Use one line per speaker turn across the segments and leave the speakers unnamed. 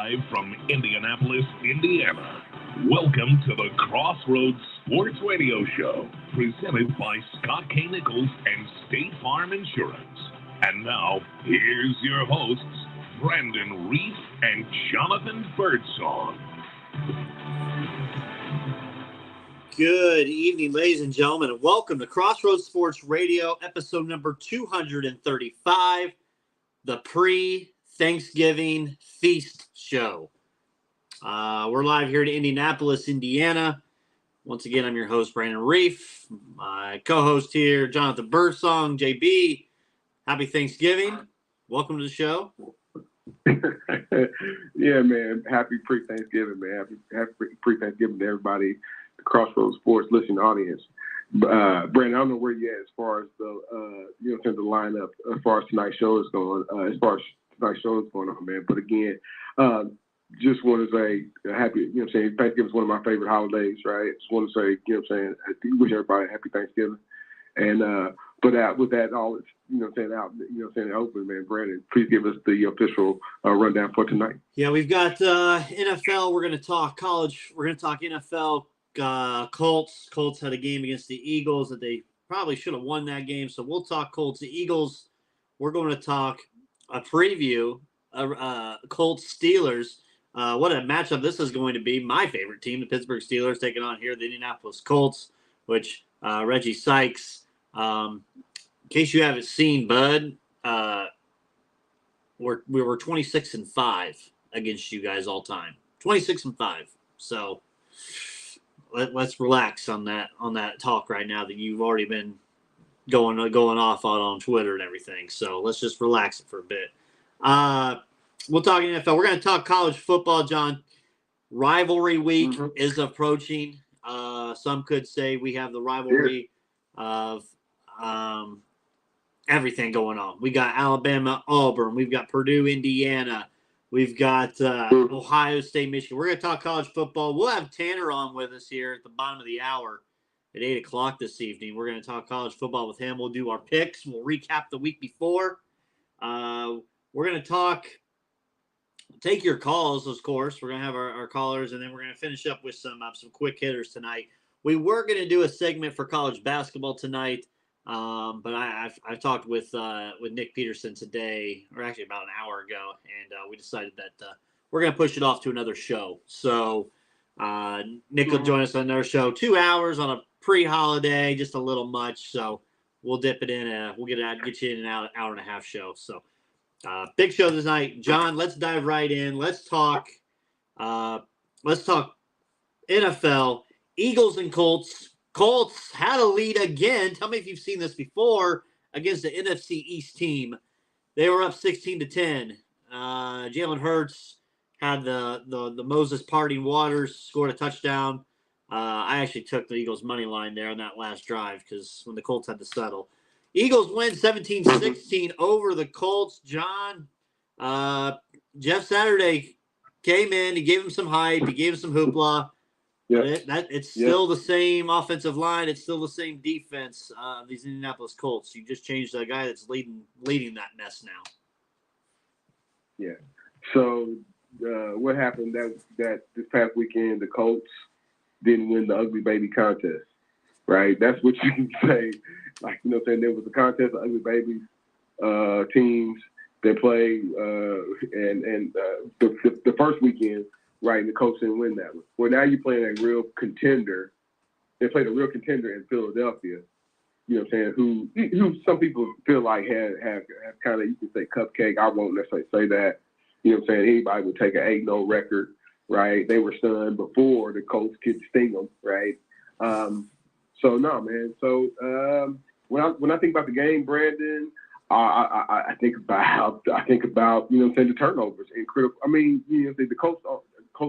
Live from Indianapolis, Indiana. Welcome to the Crossroads Sports Radio Show, presented by Scott K. Nichols and State Farm Insurance. And now, here's your hosts, Brandon Reef and Jonathan Birdsong.
Good evening, ladies and gentlemen, and welcome to Crossroads Sports Radio, episode number 235, the pre-Thanksgiving Feast Show. We're live here to Indianapolis, Indiana. Once again, I'm your host, Brandon Reef. My co-host here, Jonathan Birdsong, JB. Happy Thanksgiving. Welcome to the show.
Yeah, man. Happy pre-Thanksgiving, man. Happy pre-Thanksgiving to everybody, the Crossroads Sports listening audience. Brandon, I don't know where you're at as far as the the lineup, as far as tonight's show is going, on, man. But again, just want to say happy, Thanksgiving is one of my favorite holidays, right? Just want to say, I wish everybody a happy Thanksgiving. And with that all, open, man, Brandon, please give us the official rundown for tonight.
Yeah, we've got NFL. We're going to talk college. We're going to talk NFL. Colts. Colts had a game against the Eagles that they probably should have won that game. So we'll talk Colts. The Eagles, we're going to talk a preview, Colts Steelers. What a matchup this is going to be. My favorite team, the Pittsburgh Steelers, taking on here the Indianapolis Colts, which Reggie Sykes. In case you haven't seen, Bud, we were 26-5 against you guys all time. 26-5. So let's relax on that talk right now that you've already been going off on Twitter and everything. So let's just relax it for a bit. We'll talk NFL. We're going to talk college football, John. Rivalry week is approaching. Some could say we have the rivalry of everything going on. We got Alabama, Auburn. We've got Purdue, Indiana. We've got Ohio State, Michigan. We're going to talk college football. We'll have Tanner on with us here at the bottom of the hour at 8 o'clock this evening. We're going to talk college football with him. We'll do our picks. We'll recap the week before. We're going to take your calls, of course. We're going to have our callers, and then we're going to finish up with some quick hitters tonight. We were going to do a segment for college basketball tonight, but I've talked with Nick Peterson today, or actually about an hour ago, and we decided that we're going to push it off to another show. So Nick will join us on another show, 2 hours on a pre-holiday, just a little much. So we'll dip it in. We'll get you in an hour and a half show. So big show tonight, John. Let's dive right in. Let's talk NFL. Eagles and Colts. Colts had a lead again. Tell me if you've seen this before against the NFC East team. They were up 16-10. Jalen Hurts had the Moses parting waters, scored a touchdown. I actually took the Eagles' money line there on that last drive because when the Colts had to settle. Eagles win 17-16 over the Colts. John, Jeff Saturday came in. He gave him some hype. He gave him some hoopla. Yeah. It's still the same offensive line. It's still the same defense of these Indianapolis Colts. You just changed the guy that's leading that mess now.
Yeah. So what happened that this past weekend, the Colts didn't win the ugly baby contest, right? That's what you can say. Like, there was a contest of ugly babies teams that played, and the first weekend, right, and the Colts didn't win that one. Well, now you're playing a real contender. They played a real contender in Philadelphia, who some people feel like have kind of, you can say, cupcake. I won't necessarily say that. Anybody would take an 8-0 record, right? They were stunned before the Colts could sting them, right? So no, man. So when I think about the game, Brandon, I think about the turnovers and critical. I mean, the Colts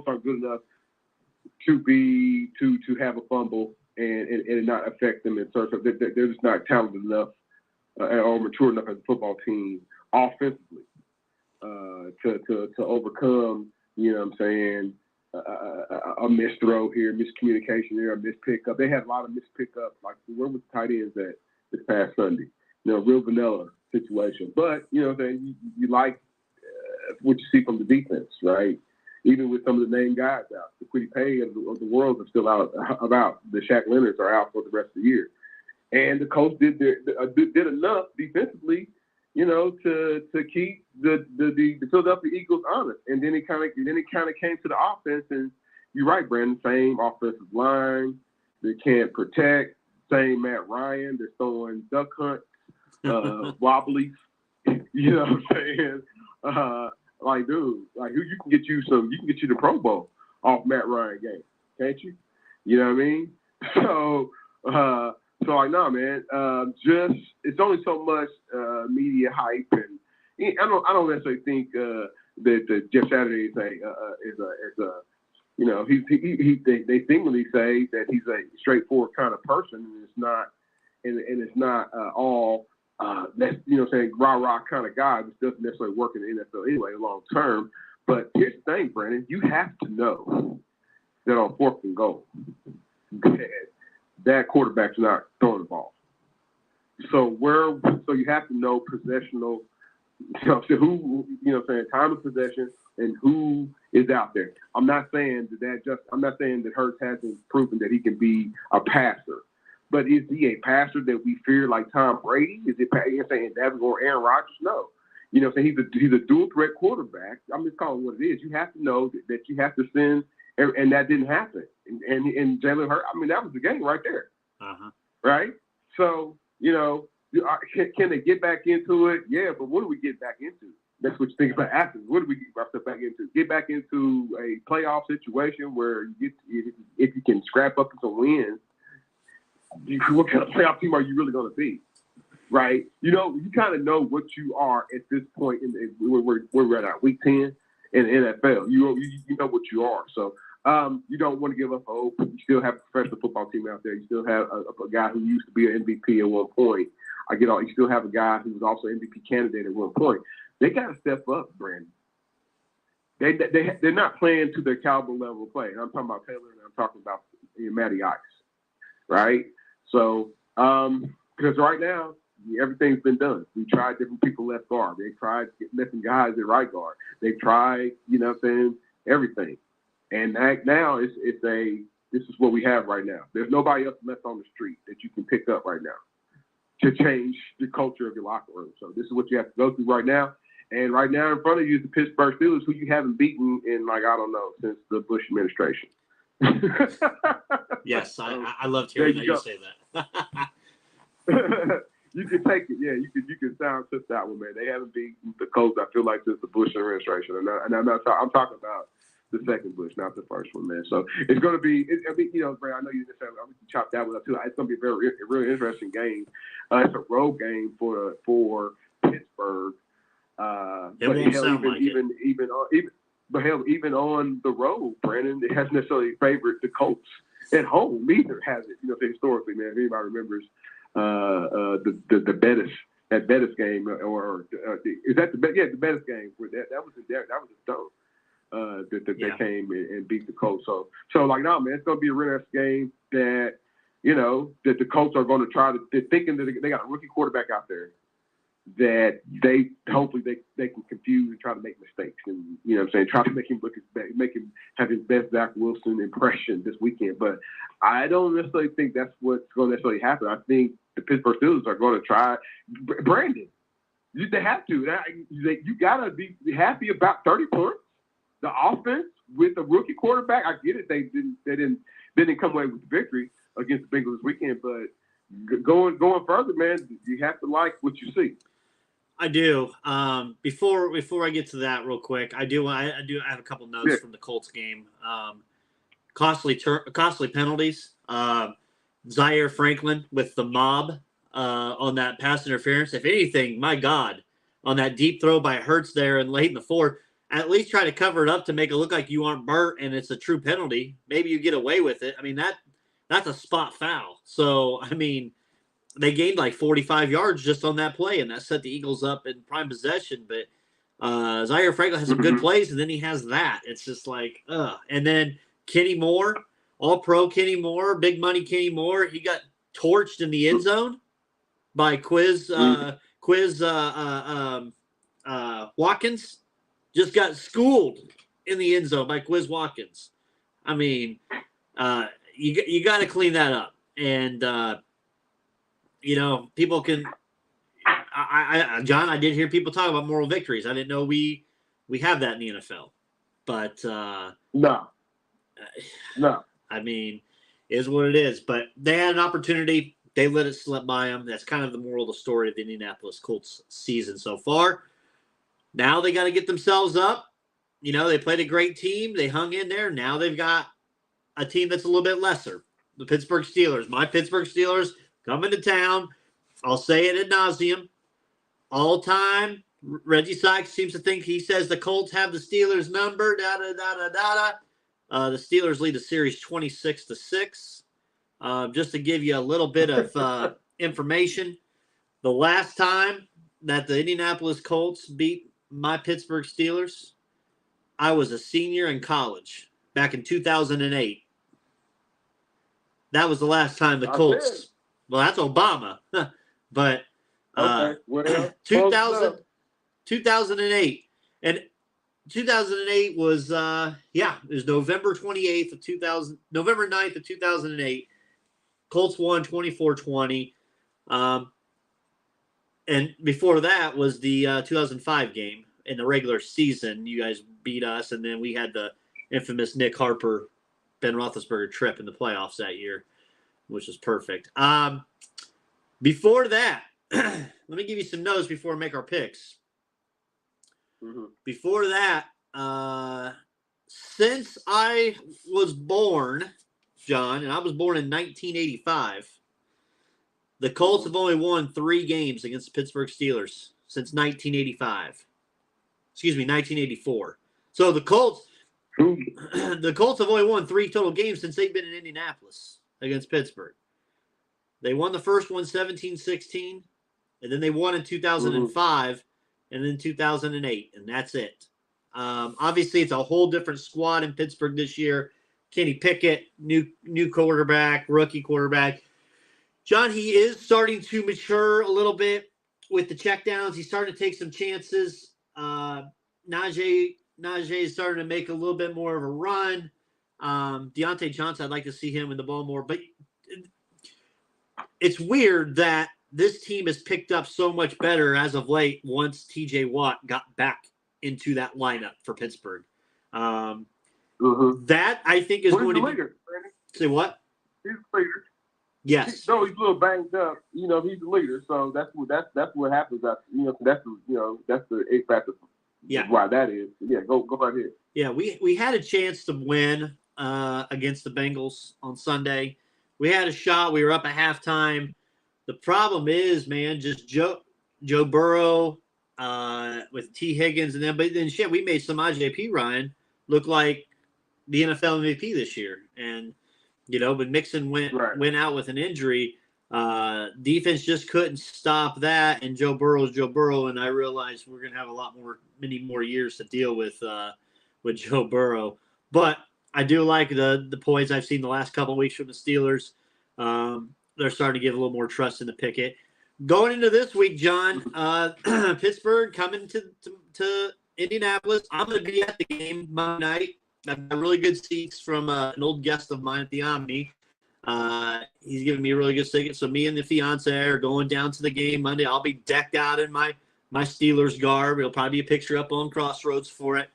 aren't good enough to have a fumble and not affect them in terms of they're just not talented enough or mature enough as a football team offensively to overcome, a missed throw here, miscommunication there, a missed pickup. They had a lot of missed pickups. Like, where was the tight ends at this past Sunday? Real vanilla situation. But, you like what you see from the defense, right? even with some of the name guys out. The Quiddy Pay of the world are still out. The Shaq Leonards are out for the rest of the year. And the Colts did enough defensively, to keep the Philadelphia Eagles honest. And then it kind of came to the offense. And you're right, Brandon. Same offensive line. They can't protect. Same Matt Ryan. They're throwing duck hunt, wobblies. You know what I'm saying? Dude, you can get you the Pro Bowl off Matt Ryan game, can't you? You know what I mean? So no, man. Just it's only so much media hype, and I don't necessarily think that Jeff Saturday is a they seemingly say that he's a straightforward kind of person, and it's not all that's rah kind of guy, which doesn't necessarily work in the NFL anyway long term. But here's the thing, Brandon, you have to know that on 4th and goal, that quarterback's not throwing the ball. So you have to know possessional, time of possession and who is out there. I'm not saying that Hurts hasn't proven that he can be a passer, but is he a passer that we fear like Tom Brady? Is it saying Devin or Aaron Rodgers? No. He's a dual threat quarterback. I'm just calling it what it is. You have to know that you have to send, and that didn't happen. And Jalen Hurts, that was the game right there.
Uh-huh.
Right? So, can they get back into it? Yeah, but what do we get back into? That's what you think about after. What do we get ourselves back into? Get back into a playoff situation where if you can scrap up some wins, what kind of playoff team are you really going to be? Right? You kind of know what you are at this point. We're at week 10 in the NFL. You know what you are. So you don't want to give up hope. You still have a professional football team out there. You still have a guy who used to be an MVP at one point. You still have a guy who was also an MVP candidate at one point. They got to step up, Brandon. They're not playing to their caliber level of play. And I'm talking about Taylor and I'm talking about Matty Ice, right? So because right now everything's been done. We tried different people left guard. They tried different guys at right guard. They tried, everything. And now this is what we have right now. There's nobody else left on the street that you can pick up right now to change the culture of your locker room. So this is what you have to go through right now. And right now in front of you is the Pittsburgh Steelers, who you haven't beaten in since the Bush administration.
Yes, I loved hearing that you say that.
You can take it, yeah. You can sound just that one, man. They haven't beaten the Colts, I feel like, since the Bush administration, and I'm talking about the second Bush, not the first one, man. So it's going to be, Brad, I know you just said I'm going to chop that one up too. It's going to be a really interesting game. It's a road game for Pittsburgh. Even on the road, Brandon, it hasn't necessarily favored the Colts. At home, neither has it. Historically, man, if anybody remembers the Bettis game, is that the Bettis game? Where that was a stone that they came and beat the Colts. So man, it's going to be a really nice game that that the Colts are going to try to. They're thinking that they got a rookie quarterback out there that they hopefully they can confuse and try to make mistakes, and try to make him have his best Zach Wilson impression this weekend. But I don't necessarily think that's what's going to necessarily happen. I think the Pittsburgh Steelers are going to try. Brandon, they have to. You gotta be happy about 30 points. The offense with a rookie quarterback, I get it. They didn't come away with the victory against the Bengals this weekend, but going further, man, you have to like what you see.
I do. Before I get to that, real quick, I have a couple notes from the Colts game. Costly penalties. Zaire Franklin with the mob on that pass interference. If anything, my God, on that deep throw by Hurts there and late in the fourth, at least try to cover it up to make it look like you aren't burnt and it's a true penalty. Maybe you get away with it. That's a spot foul. So, they gained like 45 yards just on that play, and that set the Eagles up in prime possession. But Zaire Franklin has some good plays, and then he has that. It's just like, And then Kenny Moore, all-pro Kenny Moore, big money Kenny Moore, he got torched in the end zone by Quiz Watkins. Just got schooled in the end zone by Quiz Watkins. I mean, you got to clean that up. And, people can John, I did hear people talk about moral victories. I didn't know we have that in the NFL. But
no.
I mean, it is what it is. But they had an opportunity. They let it slip by them. That's kind of the moral of the story of the Indianapolis Colts season so far. Now they got to get themselves up. They played a great team. They hung in there. Now they've got a team that's a little bit lesser. The Pittsburgh Steelers. My Pittsburgh Steelers coming to town. I'll say it ad nauseum. All time, Reggie Sykes seems to think he says the Colts have the Steelers number. The Steelers lead the series 26-6. Just to give you a little bit of information, the last time that the Indianapolis Colts beat my Pittsburgh Steelers, I was a senior in college back in 2008. That was the last time the Colts. Well, that's Obama, but
okay.
2008, and 2008 was it was November 28th of 2000, November 9th of 2008. Colts won 24-20. And before that was the 2005 game in the regular season. You guys beat us, and then we had the infamous Nick Harper, Ben Roethlisberger trip in the playoffs that year, which was perfect. Before that, let me give you some notes before we make our picks.
Mm-hmm.
Before that, since I was born, John, and I was born in 1985, the Colts have only won 3 games against the Pittsburgh Steelers since 1985. Excuse me, 1984. So the Colts have only won 3 total games since they've been in Indianapolis against Pittsburgh. They won the first one 17-16, and then they won in 2005, and then 2008, and that's it. Obviously, it's a whole different squad in Pittsburgh this year. Kenny Pickett, new quarterback, rookie quarterback. John, he is starting to mature a little bit with the checkdowns. He's starting to take some chances. Najee is starting to make a little bit more of a run. Deontay Johnson, I'd like to see him in the ball more. But it's weird that this team has picked up so much better as of late once T.J. Watt got back into that lineup for Pittsburgh. That, I think, is going to be...
Leader,
say what?
He's the leader.
Yes.
He's a little banged up. He's the leader, so that's what happens. That's the X factor.
Yeah.
Why that is. Yeah, go right ahead.
Yeah, we had a chance to win against the Bengals on Sunday. We had a shot. We were up at halftime. The problem is, man, just Joe Burrow with T. Higgins and them. But then we made Samaje Perine look like the NFL MVP this year. And when Mixon went out with an injury, defense just couldn't stop that. And Joe Burrow's Joe Burrow, and I realized we're going to have many more years to deal with Joe Burrow. But I do like the poise I've seen the last couple of weeks from the Steelers. They're starting to give a little more trust in the Pickett. Going into this week, John, Pittsburgh coming to Indianapolis. I'm going to be at the game Monday night. I've got really good seats from an old guest of mine at the Omni. He's giving me a really good ticket. So me and the fiance are going down to the game Monday. I'll be decked out in my Steelers garb. It'll probably be a picture up on Crossroads for it.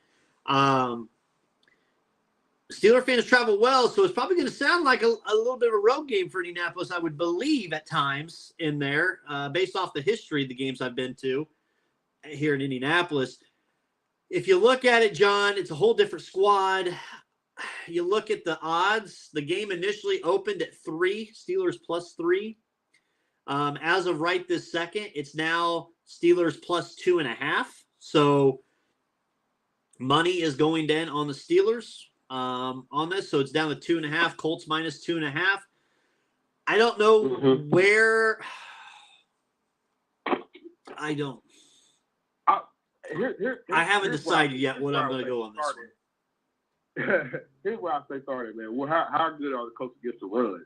Steeler fans travel well, so it's probably going to sound like a little bit of a road game for Indianapolis, I would believe, at times in there, based off the history of the games I've been to here in Indianapolis. If you look at it, John, it's a whole different squad. You look at the odds. The game initially opened at 3, Steelers +3. As of right this second, it's now Steelers +2.5. So money is going down on the Steelers on this. So it's down to 2.5. Colts -2.5. I don't know where. I don't. I haven't decided yet what I'm going to go on this one.
Here's where I say started, man. Well, how good are the Colts against the run?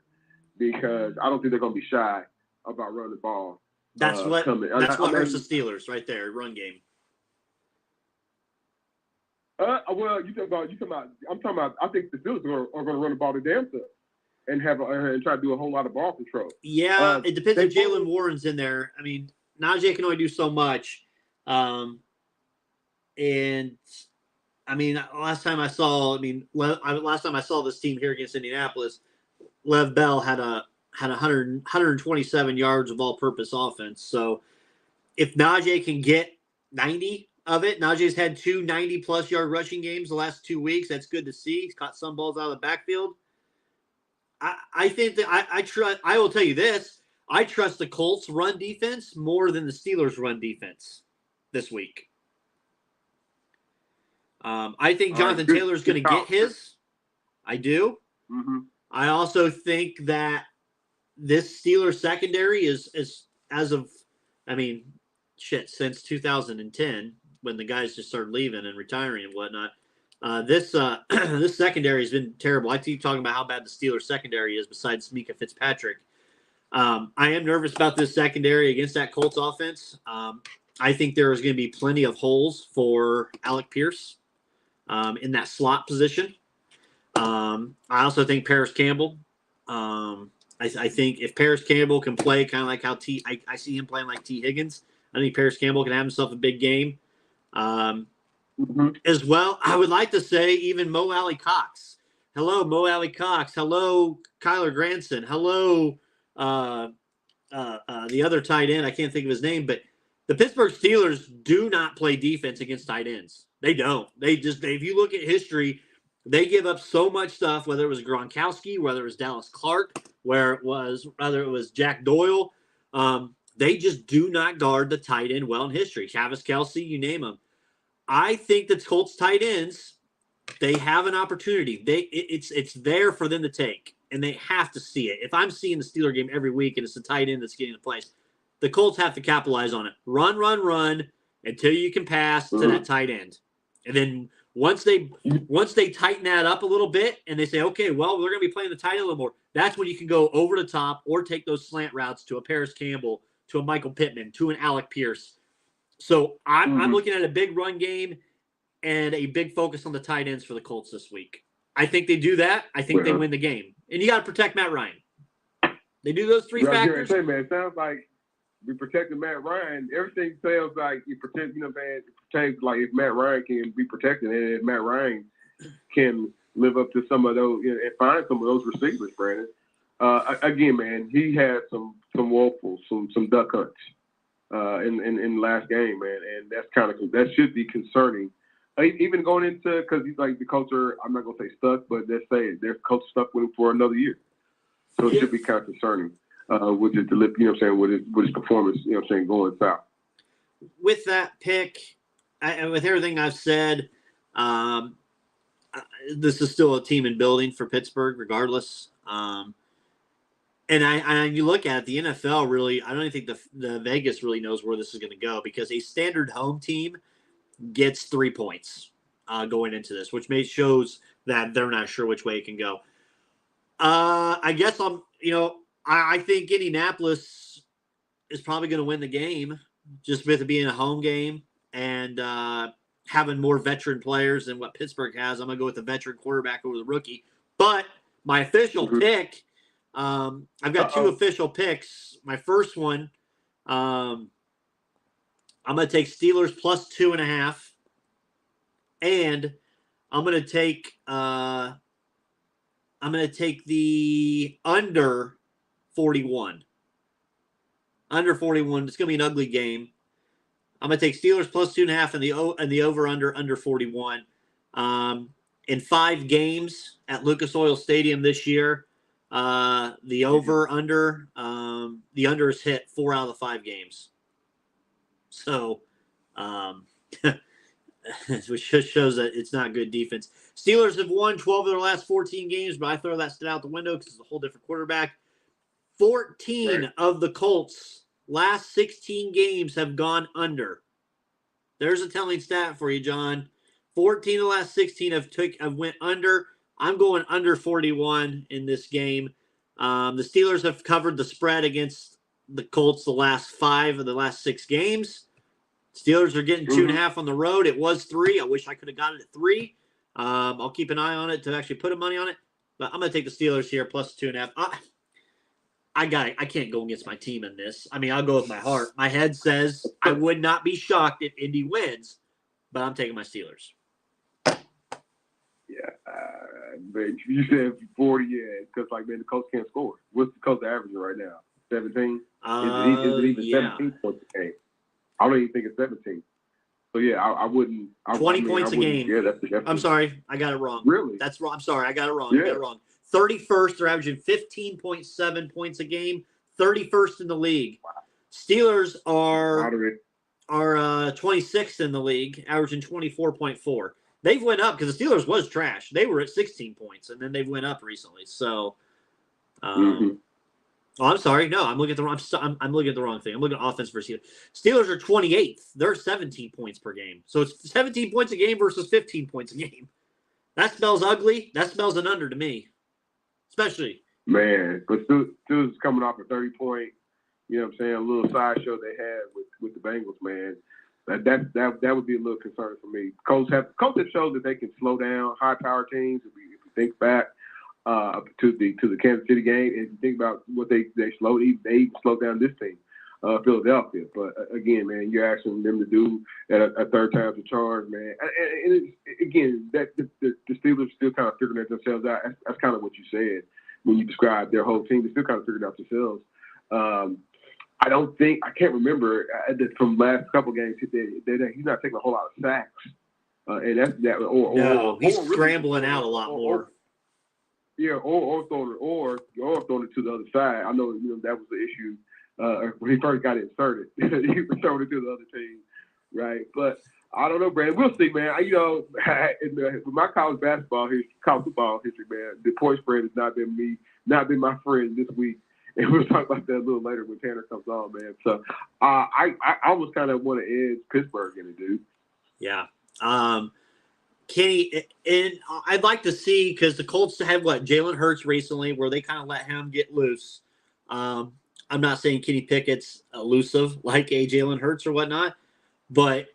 Because I don't think they're going to be shy about running the ball.
That's what hurts the Steelers right there, run game.
Well, you talking about. I'm talking about. I think the Steelers are going to run the ball to damn self and and try to do a whole lot of ball control.
Yeah, it depends if Jalen Warren's in there. I mean, Najee can only do so much, and I mean, last time I saw this team here against Indianapolis, Lev Bell had 127 yards of all-purpose offense. So if Najee can get 90 of it, Najee's had 2 90-plus yard rushing games the last 2 weeks. That's good to see. He's caught some balls out of the backfield. I think that I trust. I will tell you this: I trust the Colts' run defense more than the Steelers' run defense this week. I think Jonathan Taylor's going to get his. I do.
Mm-hmm.
I also think that this Steelers secondary is as of, I mean, since 2010 when the guys just started leaving and retiring and whatnot. This secondary has been terrible. I keep talking about how bad the Steelers secondary is besides Mika Fitzpatrick. I am nervous about this secondary against that Colts offense. I think there is going to be plenty of holes for Alec Pierce in that slot position. I also think Paris Campbell. I think if Paris Campbell can play kind of like how I see him playing like T. Higgins, I think Paris Campbell can have himself a big game. As well, I would like to say even Mo Alley Cox. Hello, Mo Alley Cox. Hello, Kyler Granson. Hello, the other tight end. I can't think of his name, but the Pittsburgh Steelers do not play defense against tight ends. They don't. If you look at history, they give up so much stuff, whether it was Gronkowski, whether it was Dallas Clark, whether it was Jack Doyle. They just do not guard the tight end well in history. Travis Kelce, you name them. I think the Colts tight ends, they have an opportunity. It's there for them to take, and they have to see it. If I'm seeing the Steeler game every week and it's the tight end that's getting the place, the Colts have to capitalize on it. Run until you can pass to that tight end. And then once they tighten that up a little bit and they say, okay, well, we're going to be playing the tight end a little more, that's when you can go over the top or take those slant routes to a Paris Campbell, to a Michael Pittman, to an Alec Pierce. So I'm looking at a big run game and a big focus on the tight ends for the Colts this week. I think they do that. I think they win the game. And you got to protect Matt Ryan. They do those three factors.
Man, it sounds like we protected Matt Ryan. Everything sounds like you protect, man, it pertains like if Matt Ryan can be protected and if Matt Ryan can live up to some of those and find some of those receivers, Brandon. Again, man, he had some woeful, some duck hunts in the last game, man, and that should be concerning. Even going into, because he's like the coach are, I'm not gonna say stuck, but let's say their coach stuck with him for another year, so it should be kind of concerning with his, with his performance, going south.
With that pick, with everything I've said, this is still a team in building for Pittsburgh, regardless. And you look at the NFL, really, I don't even think the Vegas really knows where this is going to go because a standard home team gets 3 points going into this, which shows that they're not sure which way it can go. I guess I think Indianapolis is probably going to win the game just with it being a home game and having more veteran players than what Pittsburgh has. I'm going to go with the veteran quarterback over the rookie. But my official pick, I've got two official picks. My first one, I'm going to take Steelers plus 2.5, and I'm going to take the under 41. Under 41. It's going to be an ugly game. I'm going to take Steelers plus 2.5 and the over 41. In 5 games at Lucas Oil Stadium this year, the under has hit 4 out of the 5 games. So, which just shows that it's not good defense. Steelers have won 12 of their last 14 games, but I throw that stat out the window because it's a whole different quarterback. 14 of the Colts' last 16 games have gone under. There's a telling stat for you, John. 14 of the last 16 have went under. I'm going under 41 in this game. The Steelers have covered the spread against the Colts the last 5 of the last 6 games. Steelers are getting 2.5 on the road. It was 3. I wish I could have got it at 3. I'll keep an eye on it to actually put a money on it. But I'm going to take the Steelers here plus 2.5. I can't go against my team in this. I mean, I'll go with my heart. My head says I would not be shocked if Indy wins, but I'm taking my Steelers.
Yeah, but you said 40, yeah, because man, the Colts can't score. What's the Colts averaging right now? 17? Is it even 17 points a game? I don't even think it's 17. So yeah, I wouldn't.
20 points a game.
Yeah, that's
I'm sorry, I got it wrong.
Really?
That's wrong. I'm sorry, I got it wrong.
Yeah.
I got it wrong. 31st, they're averaging 15.7 points a game. 31st in the league. Steelers are 26th in the league, averaging 24.4. They've went up because the Steelers was trash. They were at 16 points, and then they've went up recently. So, oh, I'm sorry. No, I'm looking at the wrong. I'm looking at the wrong thing. I'm looking at offense versus Steelers are 28th. They're 17 points per game. So it's 17 points a game versus 15 points a game. That spells ugly. That spells an under to me, especially.
Man, but Steelers coming off a 30-point, you know what I'm saying, a little sideshow they had with the Bengals, man. That would be a little concern for me. Colts have showed that they can slow doan high-power teams. If you think back to the Kansas City game, and if you think about what they slowed down this team, Philadelphia. But again, man, you're asking them to do at a third time's a charge, man. And again, that the Steelers still kind of figuring themselves out. That's kind of what you said when you described their whole team. They're still kind of figuring out themselves. I can't remember from last couple games. He's not taking a whole lot of sacks, and that's that.
He's scrambling out a lot more.
Or throwing it to the other side. I know that was the issue when he first got inserted. He was throwing it to the other team, right? But I don't know, Brandon. We'll see, man. With my college football history, man, the point spread has not been my friend this week. And we'll talk about that a little later when Tanner comes on, man. So I almost kind of want to edge Pittsburgh in it, dude.
Yeah. Kenny, and I'd like to see, because the Colts had Jalen Hurts recently, where they kind of let him get loose. I'm not saying Kenny Pickett's elusive like a Jalen Hurts or whatnot, but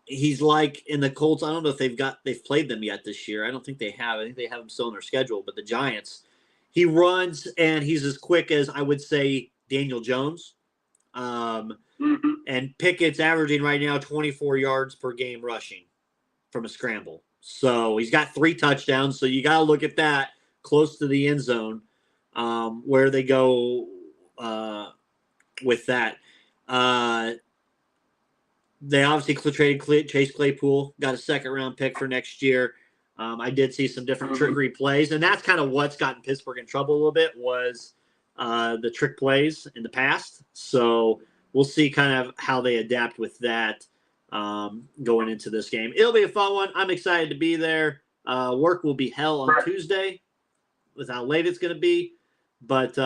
he's like in the Colts. I don't know if they've played them yet this year. I don't think they have. I think they have them still on their schedule. But the Giants, he runs and he's as quick as, I would say, Daniel Jones. And Pickett's averaging right now 24 yards per game rushing from a scramble. So he's got 3 touchdowns. So you got to look at that close to the end zone, where they go with that. They obviously traded Chase Claypool, got a second-round pick for next year. I did see some different trickery plays, and that's kind of what's gotten Pittsburgh in trouble a little bit was the trick plays in the past. So we'll see kind of how they adapt with that going into this game. It'll be a fun one. I'm excited to be there. Work will be hell on Tuesday with how late it's going to be. But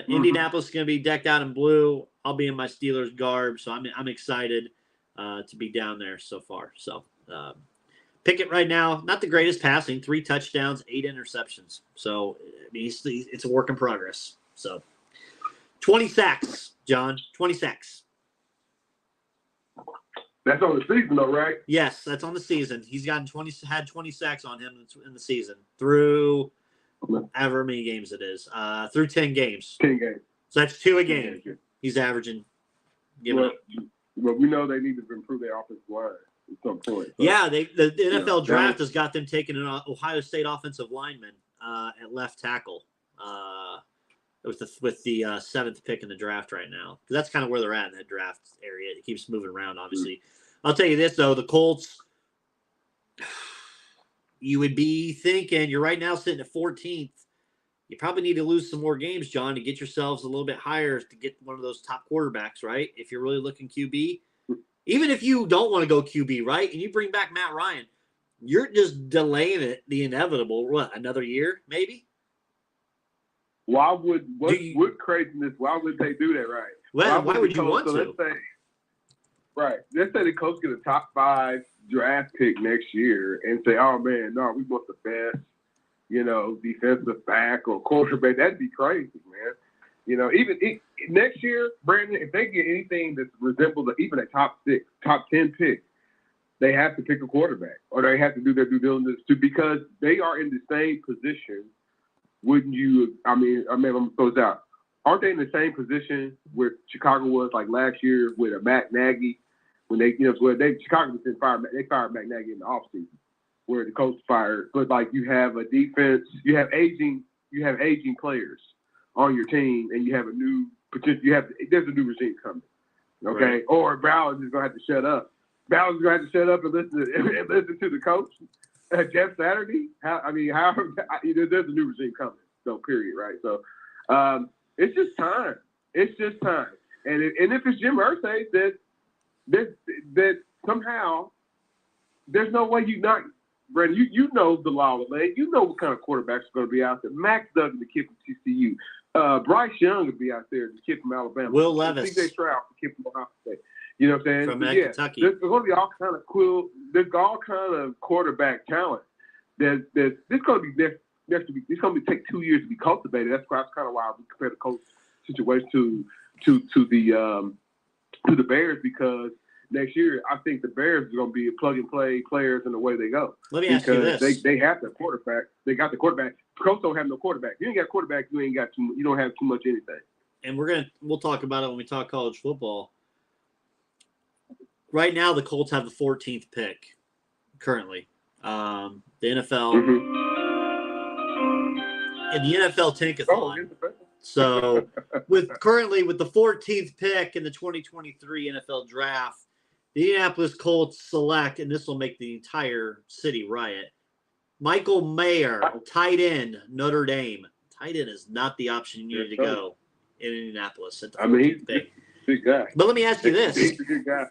Indianapolis is going to be decked out in blue. I'll be in my Steelers garb, so I'm excited to be down there so far. So Pickett right now, not the greatest passing, 3 touchdowns, 8 interceptions. So I mean, it's a work in progress. So 20 sacks, John, 20 sacks.
That's on the season, though, right?
Yes, that's on the season. He's had 20 sacks on him in the season through however many games it is. Through 10 games.
10 games.
So that's 2 a game. He's averaging.
Well, we know they need to improve their offensive line at some point. So,
yeah, the NFL draft has got them taking an Ohio State offensive lineman at left tackle with the 7th pick in the draft right now. Because that's kind of where they're at in that draft area. It keeps moving around, obviously. I'll tell you this, though. The Colts, you would be thinking, you're right now sitting at 14th. You probably need to lose some more games, John, to get yourselves a little bit higher to get one of those top quarterbacks, right? If you're really looking QB. Even if you don't want to go QB, right, and you bring back Matt Ryan, you're just delaying the inevitable. What, another year, maybe?
Why would craziness? Why would they do that, right?
Well, why would you want to?
Let's say the coach get a top 5 draft pick next year and say, "Oh man, no, we want the best, defensive back or quarterback." That'd be crazy, man. Next year, Brandon, if they get anything that resembles even a top 10 pick, they have to pick a quarterback, or they have to do their due diligence because they are in the same position. Wouldn't you? I'm gonna throw this out. Aren't they in the same position where Chicago was like last year with a Matt Nagy when Chicago fired Matt Nagy in the offseason where the coach fired, but like you have a defense, you have aging players on your team, and you have a new potential. There's a new regime coming, okay? Right. Or Bowers is gonna have to shut up. Bowers is gonna have to shut up and listen to the coach, Jeff Saturday. There's a new regime coming. So period, right? So it's just time. It's just time. And if it's Jim Irsay, that somehow there's no way you not. Brandon, you know the law of the land. You know what kind of quarterbacks are going to be out there. Max Duggan, the kid from TCU. Bryce Young will be out there, the kid from Alabama.
Will Levis.
CJ Stroud, the kid from Ohio State. You know what I'm saying?
From Kentucky.
There's going to be all kind of there's all kind of quarterback talent. This going to be it's going to take 2 years to be cultivated. That's kind of why we compare the coach situation to the Bears, because next year, I think the Bears are going to be plug-and-play players in the way they go.
Let me ask you this.
They have the quarterback. They got the quarterback. Colts don't have no quarterback. You ain't got a quarterback, you don't have too much anything.
And we'll talk about it when we talk college football. Right now, the Colts have the 14th pick currently. The NFL and the NFL Tankathon. So with the 14th pick in the 2023 NFL Draft, the Indianapolis Colts select, and this will make the entire city riot, Michael Mayer, tight end, Notre Dame. Tight end is not the option you needed to go in Indianapolis at the 14th pick.
Big guy.
But let me ask you this.
He's a good guy.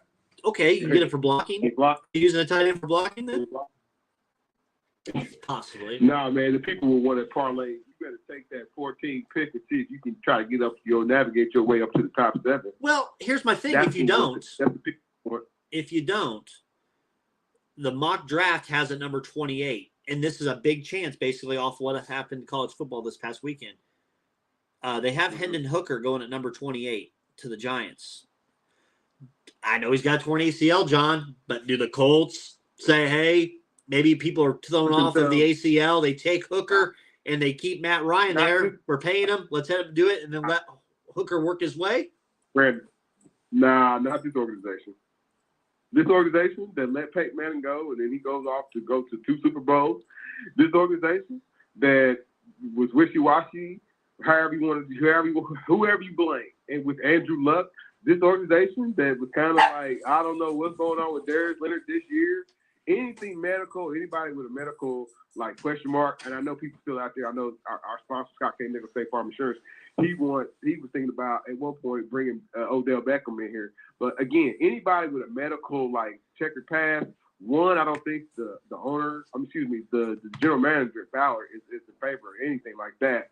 Okay, you can get it for blocking. You using a tight end for blocking then? Possibly.
No, man, the people will want to parlay. You better take that 14th pick and see if you can try to navigate your way up to the top 7.
Well, here's my thing. If you don't, the mock draft has a number 28, and this is a big chance basically off what happened in college football this past weekend. They have Hendon Hooker going at number 28 to the Giants. I know he's got torn ACL, John, but do the Colts say, hey, maybe people are thrown off of the ACL, they take Hooker and they keep Matt Ryan there. We're paying him. Let's have him do it and then let Hooker work his way?
Brandon, nah, not this organization. This organization that let Peyton Manning go and then he goes off to go to 2 Super Bowls. This organization that was wishy-washy, whoever you blame. And with Andrew Luck, this organization that was kind of like, I don't know what's going on with Darius Leonard this year. Anything medical, anybody with a medical like question mark, and I know people still out there. I know our sponsor, Scott K. Nichols, State Farm Insurance, he was thinking about at one point bringing Odell Beckham in here. But again, anybody with a medical like checkered past, one, I don't think the general manager Fowler is in favor of anything like that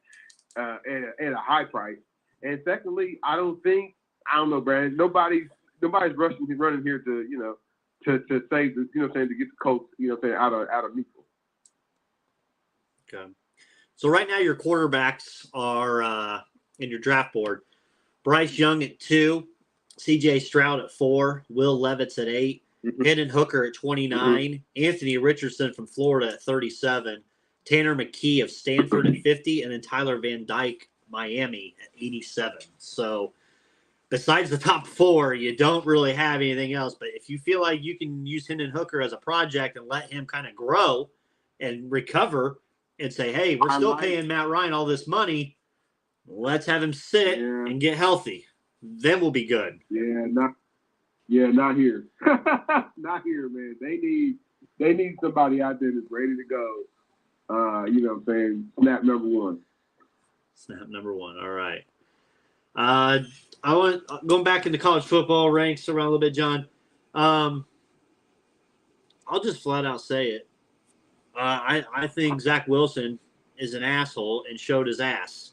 at a high price. And secondly, I don't know, Brandon. Nobody's running here to save the, to get the Colts, out of neutral.
Okay. So right now your quarterbacks are in your draft board. Bryce Young at 2, CJ Stroud at 4, Will Levis at 8, Hendon Hooker at 29, Anthony Richardson from Florida at 37, Tanner McKee of Stanford at 50, and then Tyler Van Dyke, Miami at 87. So besides the top 4, you don't really have anything else. But if you feel like you can use Hendon Hooker as a project and let him kind of grow and recover and say, hey, we're still paying Matt Ryan all this money, let's have him sit and get healthy. Then we'll be good.
Not here. Not here, man. They need somebody out there that's ready to go. Snap number 1.
Snap number 1. All right. Going back into college football ranks around a little bit, John. I'll just flat out say it. I think Zach Wilson is an asshole and showed his ass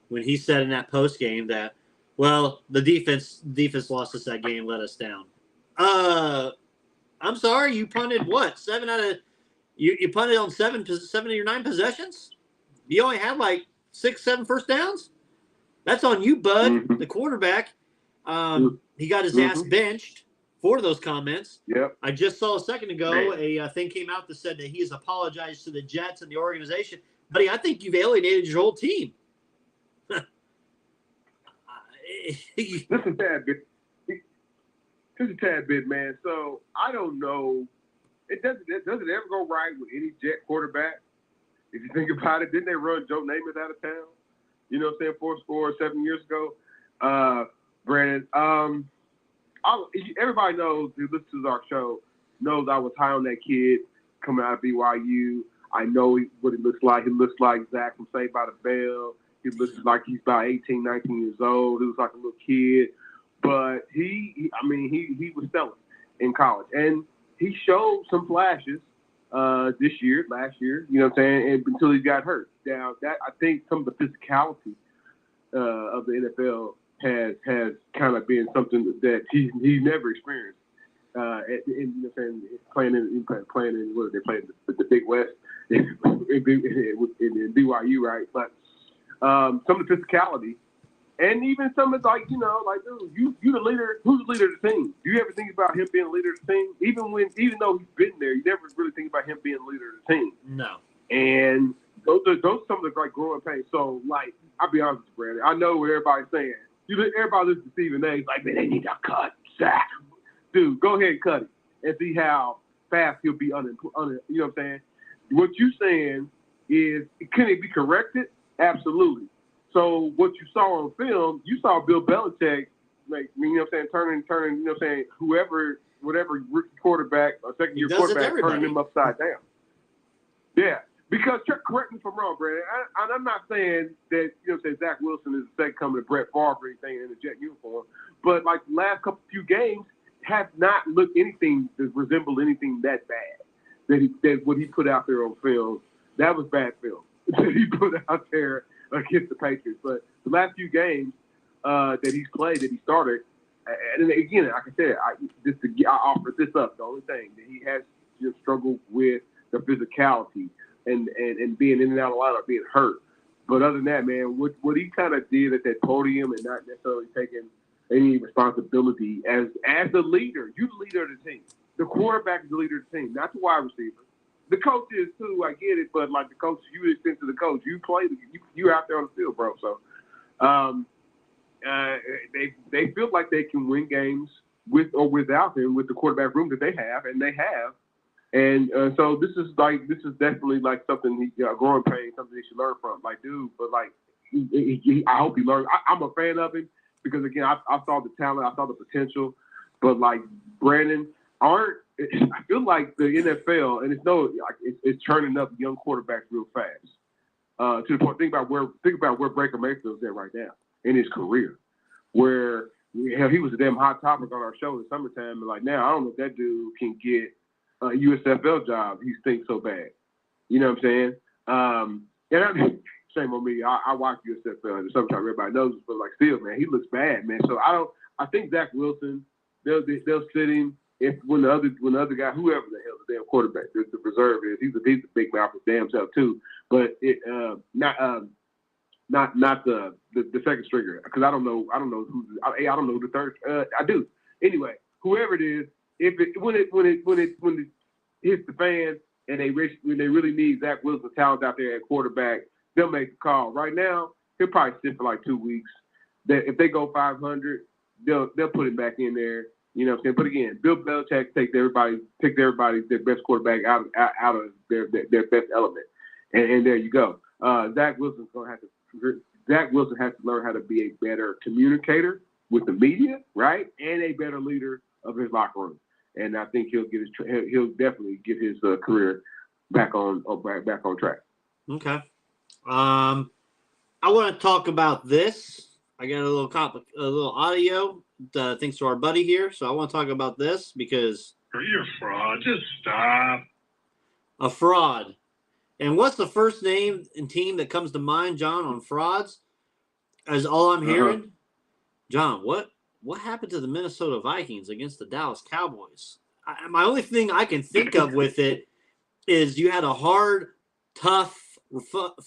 when he said in that post game that, well, the defense lost us that game, let us down. I'm sorry, you punted what? You punted on 7 of your 9 possessions. You only had like 6, 7 first downs. That's on you, bud,
Mm-hmm.
the quarterback. He got his ass benched for those comments.
Yep.
I just saw a second ago
Man.
a thing came out that said that he has apologized to the Jets and the organization. Buddy, I think you've alienated your whole team.
Just a tad bit. Just a tad bit, man. So I don't know. Does it ever go right with any Jet quarterback? If you think about it, didn't they run Joe Namath out of town? You know what I'm saying? 7 years ago. Brandon, everybody knows who listens to our show knows I was high on that kid coming out of BYU. I know what he looks like. He looks like Zach from Saved by the Bell. He looks like he's about 18, 19 years old. He looks like a little kid. But he was stellar in college. And he showed some flashes last year, you know what I'm saying, and until he got hurt. Now, that I think some of the physicality of the NFL has kind of been something that he never experienced. You know what I'm saying, playing in what they play the Big West in BYU, right? But some of the physicality, and even some of dude, you the leader. Who's the leader of the team? Do you ever think about him being the leader of the team? Even though he's been there, you never really think about him being the leader of the team.
No.
And those some of the growing pains. So I'll be honest with you, Brandon. I know what everybody's saying. Everybody listens to Stephen A. Like, man, they need to cut Zach. Dude, go ahead and cut it and see how fast he'll be you know what I'm saying? What you're saying is, can it be corrected? Absolutely. So what you saw on film, you saw Bill Belichick, you know what I'm saying, turning, you know what I'm saying, whatever rookie quarterback or second-year quarterback, turning them upside down. Yeah. Because, correct me if I'm wrong, Brandon, I'm not saying that, you know what I'm saying, Zach Wilson is the second coming to Brett Favre or anything in the Jet uniform, but the last few games have not looked anything that resemble anything that bad. That what he put out there on film, that was bad film that he put out there against the Patriots. But the last few games that he's played, that he started, and again, like I said, I offer this up. The only thing that he has just struggled with the physicality and being in and out of the lineup, being hurt. But other than that, man, what he kind of did at that podium and not necessarily taking any responsibility as the leader. You're the leader of the team. The quarterback is the leader of the team, not the wide receiver. The coach is too, I get it, but the coach, you extend to the coach. You play, you're out there on the field, bro. So they feel like they can win games with or without him, with the quarterback room that they have, and they have. And so this is definitely something growing pain, something he should learn from. Dude, but I hope he learns. I'm a fan of him because again, I saw the talent, I saw the potential, but Brandon, I feel like the NFL, and it's churning up young quarterbacks real fast. To the point, think about where Baker Mayfield's at right now in his career, where he was a damn hot topic on our show in the summertime, and now I don't know if that dude can get a USFL job. He stinks so bad. You know what I'm saying? Shame on me. I watch USFL in the summertime. Everybody knows it, but still, man, he looks bad, man. So I think Zach Wilson, they'll sit him. When the other guy, whoever the hell the damn quarterback, the reserve is, he's a big mouth his damn self too. But not the second stringer, because I don't know who the third. I do. Anyway, whoever it is, when it hits the fan and when they really need Zach Wilson's talent out there at quarterback, they'll make the call. Right now, he'll probably sit for 2 weeks. If they go 500, they'll put him back in there. You know what I'm saying? But again, Bill Belichick takes everybody their best quarterback out of their best element, and there you go. Zach Wilson has to learn how to be a better communicator with the media, right, and a better leader of his locker room. And I think he'll definitely get his career back on track.
Okay. I want to talk about this. I got a little audio. Thanks to our buddy here. So I want to talk about this because
you're a fraud. Just stop.
A fraud. And what's the first name and team that comes to mind, John, on frauds? As all I'm hearing, John, what happened to the Minnesota Vikings against the Dallas Cowboys? My only thing I can think of with it is you had a hard, tough,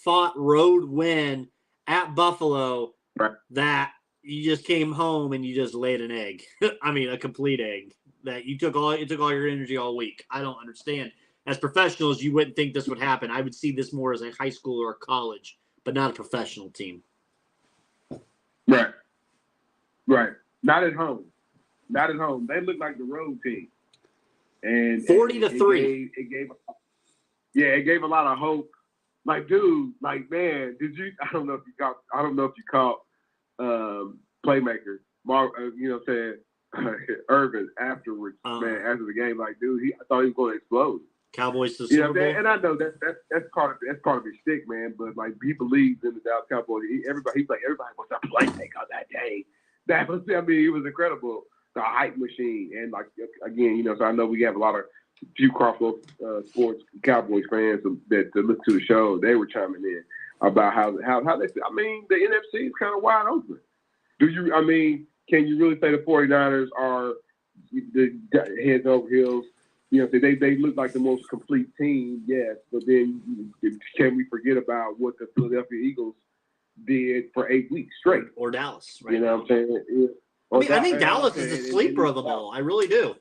fought road win at Buffalo
Right.
that you just came home and you just laid an egg. I mean, a complete egg that it took all your energy all week. I don't understand. As professionals, you wouldn't think this would happen. I would see this more as a high school or a college, but not a professional team.
Right. Right. Not at home. Not at home. They look like the road team. And
40-3.
It gave a lot of hope. Like, dude, like, man, I don't know if you caught playmaker, Mark, you know what I'm saying, Irvin afterwards, man, after the game, like, dude, I thought he was going to explode.
Cowboys to Super Bowl.
And I know that's part of his stick, man. But like, he believes in the Dallas Cowboys. Everybody was a playmaker that day. He was incredible. The hype machine, and like again, so I know we have a few Crossroads sports Cowboys fans that look to the show. They were chiming in about how they feel. I mean, the NFC is kind of wide open. Can you really say the 49ers are the heads over heels? They look like the most complete team, yes. But then can we forget about what the Philadelphia Eagles did for 8 weeks straight?
Or Dallas, right?
You know what I'm saying? Yeah.
I think Dallas is the sleeper of them all. I really do.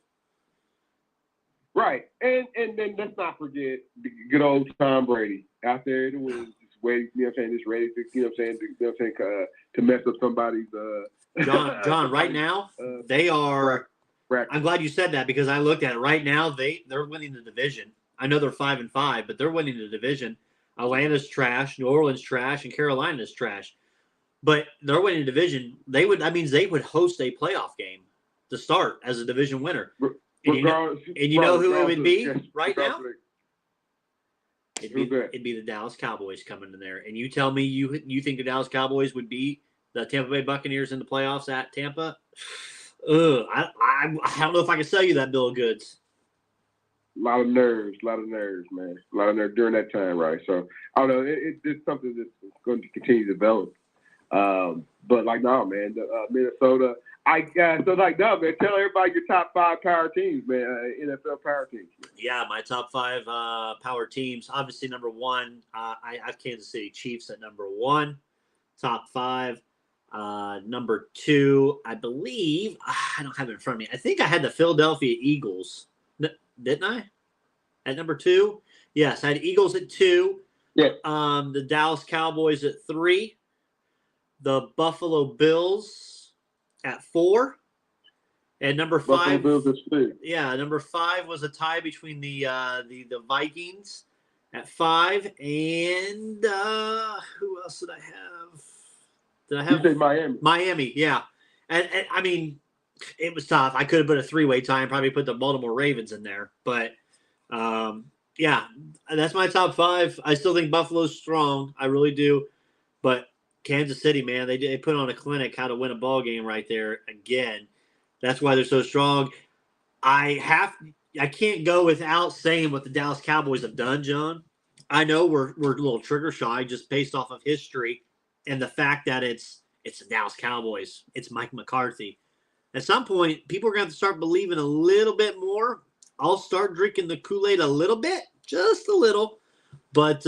Right. And then let's not forget the good old Tom Brady out there in the wings, just waiting, just ready to, to mess up somebody's
John, right now, they are
right.
I'm glad you said that because I looked at it. Right now, they're winning the division. I know they're 5-5, but they're winning the division. Atlanta's trash, New Orleans trash, and Carolina's trash. But they're winning the division. That means they would host a playoff game to start as a division winner. And you know who it would be right now? It'd be the Dallas Cowboys coming in there. And you tell me you think the Dallas Cowboys would beat the Tampa Bay Buccaneers in the playoffs at Tampa? I don't know if I can sell you that bill of goods.
A lot of nerves, man. A lot of nerves during that time, right? So, I don't know. It's something that's going to continue to develop. But, like, no, man, Minnesota. Man, tell everybody your top 5 power teams, man, NFL power teams. Man.
Yeah, my top 5 power teams. Obviously, number 1, I have Kansas City Chiefs at number 1. Top 5. Number 2, I believe, I don't have it in front of me. I think I had the Philadelphia Eagles. Didn't I? At number 2? Yes, I had Eagles at 2.
Yeah.
The Dallas Cowboys at 3. The Buffalo Bills at 4. And number 5.
Buffalo Bills at 3.
Yeah, number 5 was a tie between the Vikings at 5. And who else did I have?
You said Miami.
Miami, yeah. And I mean, it was tough. I could have put a 3-way tie and probably put the Baltimore Ravens in there. But, yeah, that's my top 5. I still think Buffalo's strong. I really do. But Kansas City, man, they put on a clinic how to win a ball game right there again. That's why they're so strong. I can't go without saying what the Dallas Cowboys have done, John. I know we're a little trigger shy just based off of history and the fact that it's the Dallas Cowboys. It's Mike McCarthy. At some point, people are going to have to start believing a little bit more. I'll start drinking the Kool-Aid a little bit, just a little. But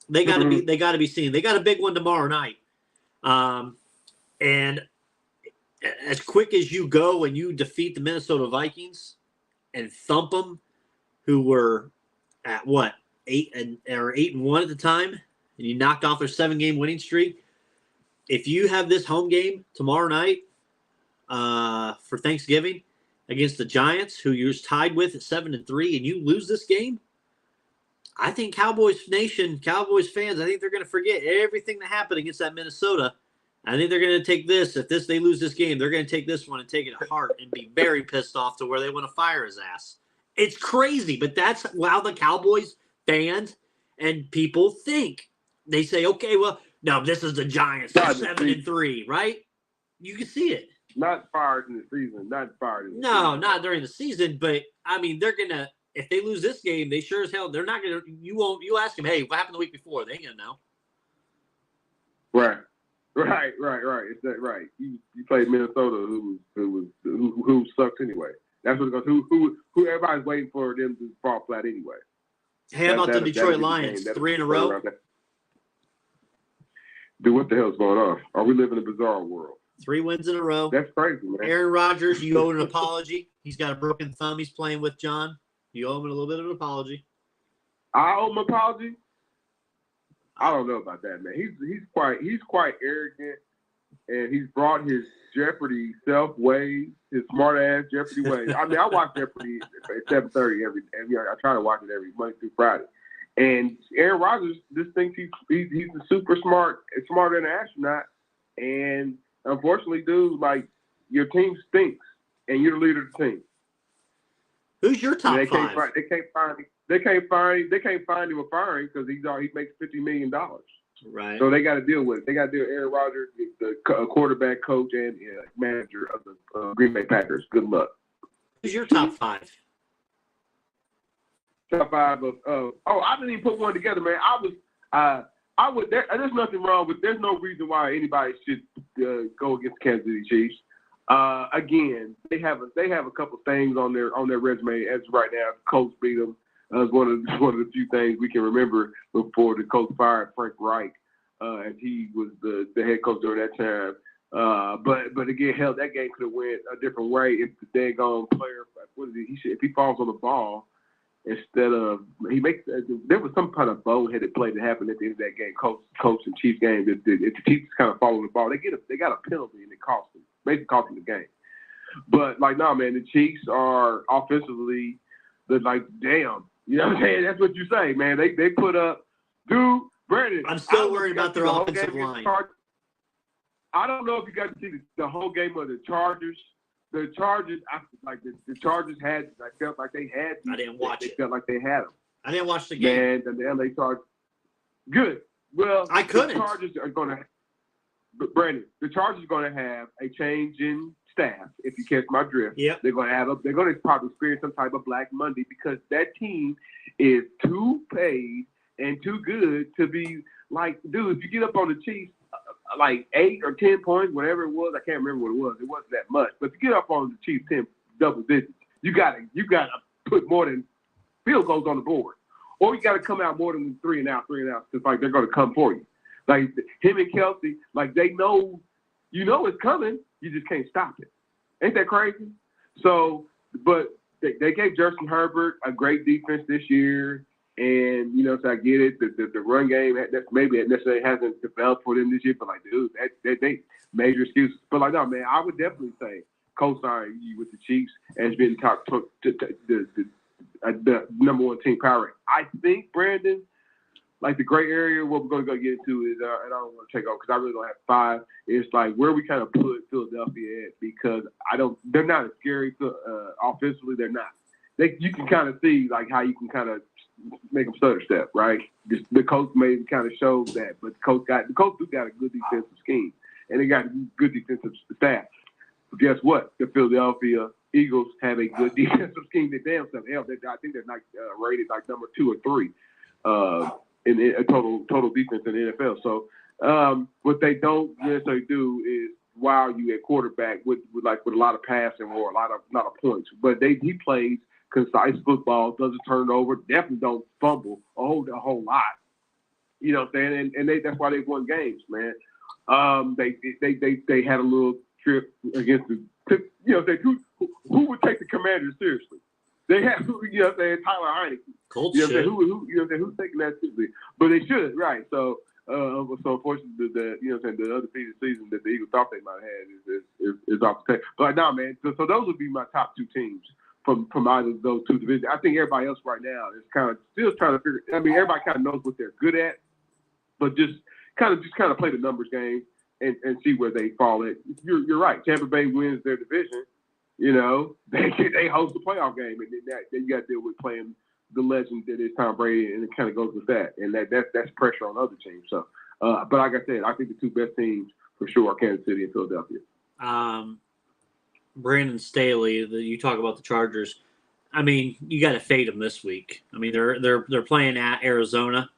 they got to be seen. They got a big one tomorrow night. And as quick as you go and you defeat the Minnesota Vikings and thump them, who were at 8-1 at the time, and you knocked off their 7-game winning streak. If you have this home game tomorrow night for Thanksgiving against the Giants, who you're tied with at 7-3, and you lose this game, I think Cowboys Nation, Cowboys fans, I think they're going to forget everything that happened against that Minnesota. I think they're going to take this. If they lose this game, they're going to take this one and take it to heart and be very pissed off to where they want to fire his ass. It's crazy, but that's how the Cowboys fans and people think. They say, okay, well, no, this is the Giants. They're 7-3, right? You can see it.
Not fired in the season. Not
not during the season. But I mean, they're gonna. If they lose this game, they sure as hell they're not gonna. You ask them, hey, what happened the week before? They ain't gonna know.
Right. Is that right? You played Minnesota, who sucks anyway. That's what it goes. Who everybody's waiting for them to fall flat anyway.
Hey, how about the Detroit Lions? 3 in a row.
Dude, what the hell's going on? Are we living in a bizarre world?
3 wins in a row.
That's crazy, man.
Aaron Rodgers, you owe an apology. He's got a broken thumb he's playing with, John. You owe him a little bit of an apology.
I owe him an apology? I don't know about that, man. He's quite arrogant, and he's brought his Jeopardy self ways, his smart ass Jeopardy ways. I mean, I watch Jeopardy at 7:30 every. I try to watch it every Monday through Friday. And Aaron Rodgers just thinks he's a super smart, smarter than an astronaut. And unfortunately, dude, like your team stinks, and you're the leader of the team.
Who's your top five?
They can't find him a firing because he makes $50 million.
Right.
So they got to deal with it. They got to deal with Aaron Rodgers, the quarterback, coach, and manager of the Green Bay Packers. Good luck.
Who's your top five?
Top five of I didn't even put one together, man. I would. There's nothing wrong with. There's no reason why anybody should go against the Kansas City Chiefs. Again, they have a couple things on their resume as of right now. Coach beat them. It's one of the few things we can remember before the coach fired Frank Reich, as he was the head coach during that time. But again, hell, that game could have went a different way if the daggone player, if he falls on the ball instead of there was some kind of boneheaded play that happened at the end of that game, Colts and Chiefs game. If the Chiefs kind of follow the ball, they got a penalty and it cost them, basically cost them the game. But like, no, man, the Chiefs are offensively, they're like, damn. You know what I'm saying? That's what you say, man. They put up, dude, Brandon.
I'm still worried about their offensive line.
I don't know if you got to see the whole game of the Chargers. The Chargers, the Chargers had, I felt like they had.
I didn't watch it.
They felt like they had them.
I didn't watch the game.
Man, and the LA Chargers. Good. Well,
I couldn't.
The Chargers are going to, Brandon, the Chargers are going to have a change in staff, if you catch my drift.
Yep.
They're going to probably experience some type of Black Monday because that team is too paid and too good to be like, dude, if you get up on the Chiefs, like 8 or 10 points, whatever it was, I can't remember what it was. It wasn't that much. But if you get up on the Chiefs 10 double digits, you gotta put more than field goals on the board. Or you gotta come out more than 3 and out, because like they're gonna come for you. Like him and Kelsey, like they know it's coming, you just can't stop it. Ain't that crazy? So, but they gave Justin Herbert a great defense this year. And, so I get it. The run game, maybe it necessarily hasn't developed for them this year. But, like, dude, they major excuses. But, like, no, man, I would definitely say co-sign you with the Chiefs as being the number one team power. I think, Brandon, like the gray area, what we're going to go get into is, and I don't want to take off because I really don't have 5, is like where we kind of put Philadelphia at because they're not as scary offensively. They're not. You can kind of see, like, how you can kind of make them stutter step, right? The coach maybe kind of showed that, but the coach got a good defensive scheme, and they got a good defensive staff. But guess what? The Philadelphia Eagles have a good defensive scheme. They damn self. I think they're like rated like number 2 or 3 in a total defense in the NFL. So what they don't necessarily do is wow you at quarterback with a lot of passing or a lot of points. But he plays concise football, doesn't turn it over, definitely don't fumble a whole lot. You know what I'm saying? And that's why they won games, man. They had a little trip against who would take the Commanders seriously? They have Tyler Heineke.
Colts
should. Who's taking that seriously? But they should, right? So unfortunately, the other piece of the season that the Eagles thought they might have had is off the table. But no, man. So those would be my top 2 teams from either of those 2 divisions. I think everybody else right now is kind of still trying to figure. I mean, everybody kind of knows what they're good at, but just kind of play the numbers game and see where they fall at. You're right. Tampa Bay wins their division. They host the playoff game, and then you got to deal with playing the legend that is Tom Brady, and it kind of goes with that, and that's pressure on other teams. So, but like I said, I think the 2 best teams for sure are Kansas City and Philadelphia.
Brandon Staley, you talk about the Chargers. I mean, you got to fade them this week. I mean, they're playing at Arizona,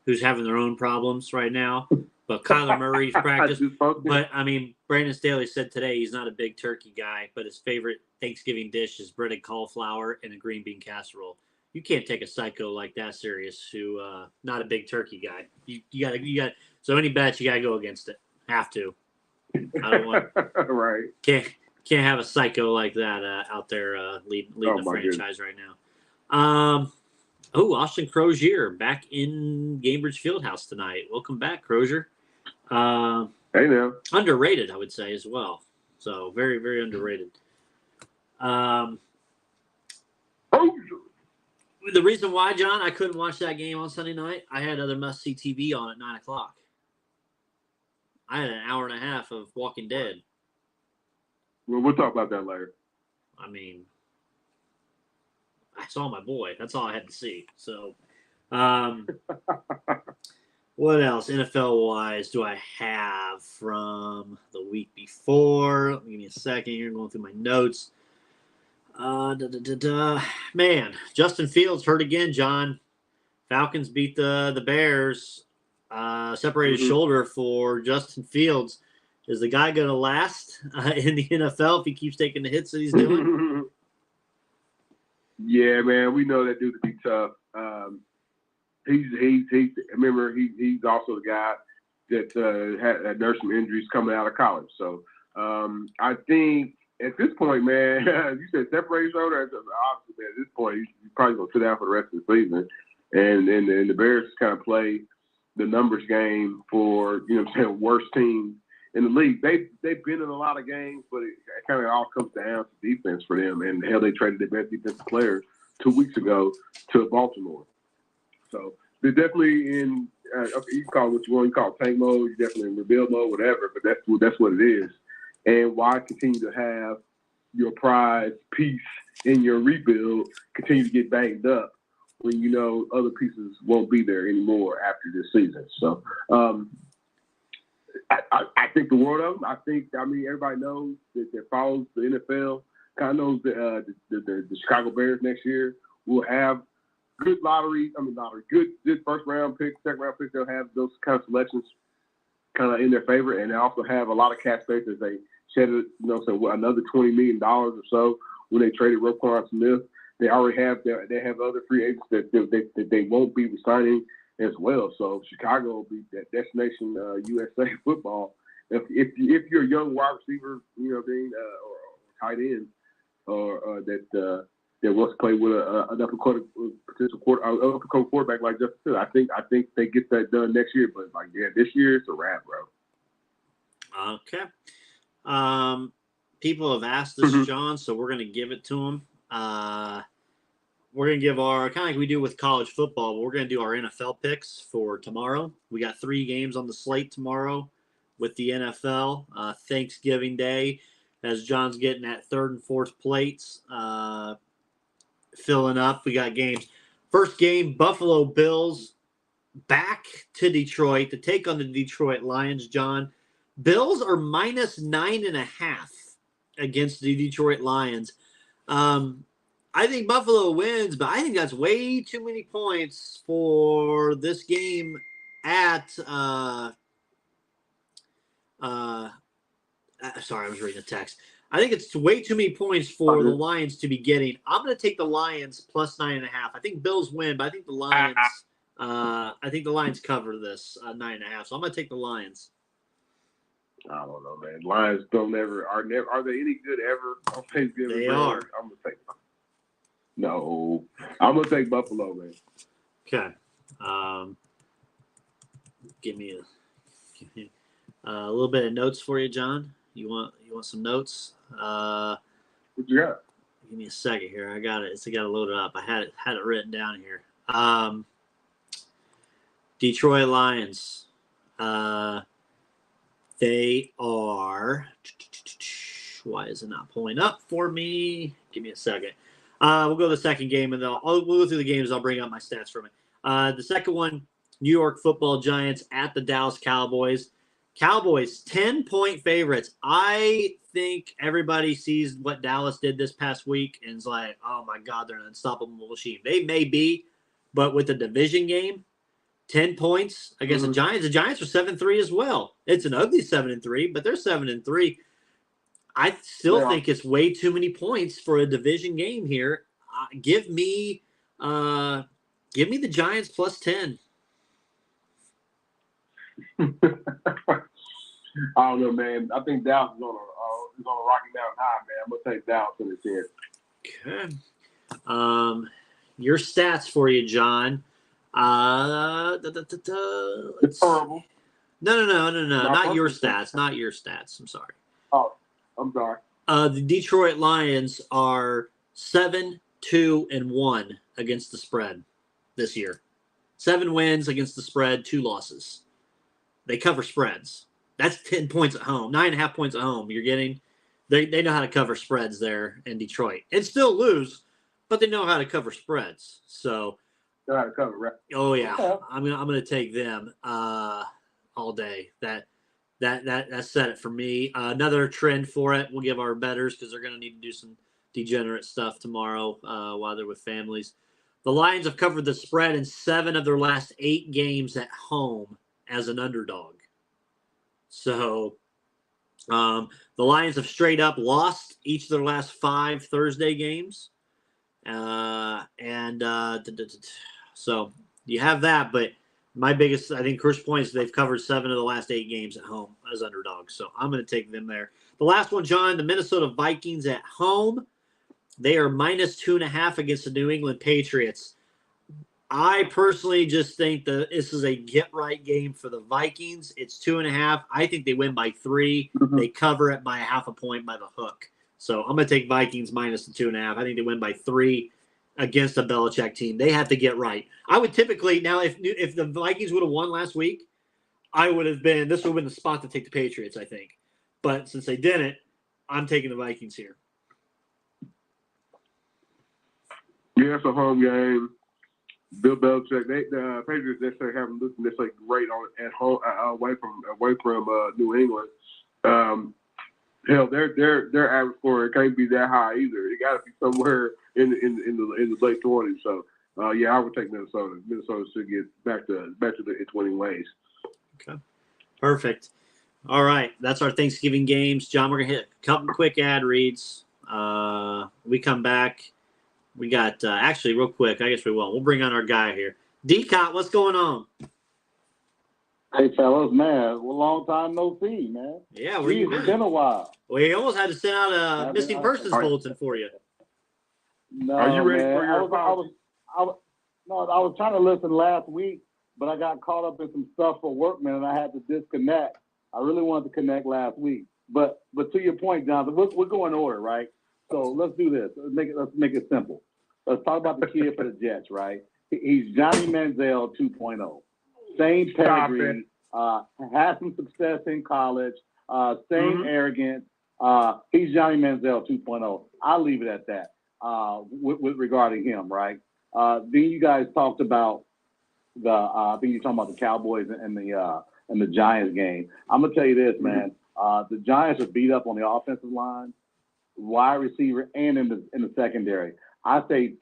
who's having their own problems right now. But Kyler Murray's practiced. But I mean, Brandon Staley said today he's not a big turkey guy, but his favorite Thanksgiving dish is breaded cauliflower and a green bean casserole. You can't take a psycho like that serious who not a big turkey guy. You got so any bets you gotta go against it. Have to. I don't want
right.
Can't have a psycho like that out there leading the franchise right now. Austin Crozier back in Gainbridge Fieldhouse tonight. Welcome back, Crozier.
Hey now.
Underrated, I would say, as well. So very, very underrated. The reason why, John, I couldn't watch that game on Sunday night, I had other must-see TV on at 9 o'clock. I had an hour and a half of Walking Dead.
Well, we'll talk about that later.
I mean, I saw my boy. That's all I had to see. So, what else NFL-wise do I have from the week before? Give me a second here. I'm going through my notes. Man, Justin Fields hurt again, John. Falcons beat the Bears. Separated shoulder for Justin Fields. Is the guy going to last in the NFL if he keeps taking the hits that he's doing?
Yeah, man, we know that dude to be tough. He's also the guy that had nursed some injuries coming out of college. So I think at this point, man, you said separated shoulder. Obviously, man, at this point, he's probably going to sit down for the rest of the season. And the Bears kind of play the numbers game for, worst team in the league. They've been in a lot of games, but it kind of all comes down to defense for them. And hell, they traded their best defensive player 2 weeks ago to Baltimore. So they're definitely in. You can call it what you want. You call it tank mode. You're definitely in rebuild mode, whatever. But that's what it is. And why continue to have your prize piece in your rebuild continue to get banged up when you know other pieces won't be there anymore after this season? So I think the world of them. Everybody knows that follows the NFL kind of knows the Chicago Bears next year will have good good first round picks, second round picks. They'll have those kind of selections kind of in their favor, and they also have a lot of cap space as they shed another $20 million or so when they traded Roquan Smith. They already have other free agents that they won't be resigning as well. So Chicago will be that destination USA football. If you're a young wide receiver, or tight end, or that wants to play with an potential quarterback like Justin Fields, I think they get that done next year. But this year it's a wrap, bro.
Okay. People have asked us, John, so we're going to give it to them. We're going to give our, kind of like we do with college football, but we're going to do our NFL picks for tomorrow. We got 3 games on the slate tomorrow with the NFL. Thanksgiving Day, as John's getting that 3rd and 4th plates filling up. We got games. First game, Buffalo Bills back to Detroit to take on the Detroit Lions, John. Bills are minus 9.5 against the Detroit Lions. I think Buffalo wins, but I think that's way too many points for this game at sorry, I was reading the text. I think it's way too many points for the Lions to be getting. I'm going to take the Lions plus 9.5. I think Bills win, but I think the Lions cover this 9.5. So I'm going to take the Lions.
I don't know, man. Lions are they any good ever on Thanksgiving?
They are.
I'm gonna take them. No, I'm gonna take Buffalo, man.
Okay. Give me a little bit of notes for you, John. You want some notes?
What you got?
Give me a second here. I got it. I got to load it up. I had it written down here. Detroit Lions. They are. Why is it not pulling up for me? Give me a second. We'll go to the second game, and we'll go through the games. I'll bring up my stats from it. The second one, New York Football Giants at the Dallas Cowboys. Cowboys, 10-point favorites. I think everybody sees what Dallas did this past week and is like, oh, my God, they're an unstoppable machine. They may be, but with the division game, 10 points against the Giants. The Giants are 7-3 as well. It's an ugly 7-3, but they're 7-3. I still think it's way too many points for a division game here. Give me Give me the Giants plus 10.
I don't know, man. I think Dallas is on a rocky down high, man. I'm gonna take Dallas in the 10.
Okay. Your stats for you, John.
It's horrible.
No. Not your stats. Not your stats. I'm sorry.
Oh, I'm sorry.
The Detroit Lions are 7-2-1 against the spread this year. 7 wins against the spread, 2 losses. They cover spreads. That's 10 points at home, 9.5 points at home. You're getting. They know how to cover spreads there in Detroit and still lose, but they know how to cover spreads. So.
Know how to cover, right?
Oh yeah, I'm gonna take them all day. That set it for me. Another trend for it. We'll give our bettors because they're gonna need to do some degenerate stuff tomorrow while they're with families. The Lions have covered the spread in 7 of their last 8 games at home as an underdog. So the Lions have straight up lost each of their last 5 Thursday games, so you have that. But my biggest, I think, crucial point is they've covered 7 of the last 8 games at home as underdogs. So I'm going to take them there. The last one, John, the Minnesota Vikings at home. They are minus 2.5 against the New England Patriots. I personally just think that this is a get-right game for the Vikings. It's 2.5. I think they win by 3. Mm-hmm. They cover it by 0.5 point by the hook. So I'm going to take Vikings minus the 2.5. I think they win by 3 against a Belichick team. They have to get right. I would typically, now if the Vikings would have won last week, this would have been the spot to take the Patriots, I think. But since they didn't, I'm taking the Vikings here.
Yeah, it's a home game. Bill Belichick, the Patriots necessarily haven't looked necessarily great at home away from New England. Hell, their average score can't be that high either. It got to be somewhere in the late 20s. So yeah, I would take Minnesota. Minnesota should get back to its winning ways.
Okay, perfect. All right, that's our Thanksgiving games. John, we're gonna hit a couple quick ad reads. We come back. We got, actually, real quick, I guess we will. We'll bring on our guy here. D-Cot, what's going on?
Hey, fellas, man, a long time no see, man.
Yeah, where you been?
It's been a while.
We almost had to send out a missing persons bulletin for you.
No,
are you ready
man.
for your apology?
I was trying to listen last week, but I got caught up in some stuff for work, man, and I had to disconnect. I really wanted to connect last week. But to your point, Jonathan, we're going in order, right? So let's do this. Let's make it simple. Let's talk about the kid for the Jets, right? He's Johnny Manziel 2.0. Same pedigree, had some success in college, same arrogance. He's Johnny Manziel 2.0. I'll leave it at that with regarding him, right? Then you guys talked about I think you're talking about the Cowboys and the Giants game. I'm gonna tell you this, man. The Giants are beat up on the offensive line, wide receiver, and in the secondary. I say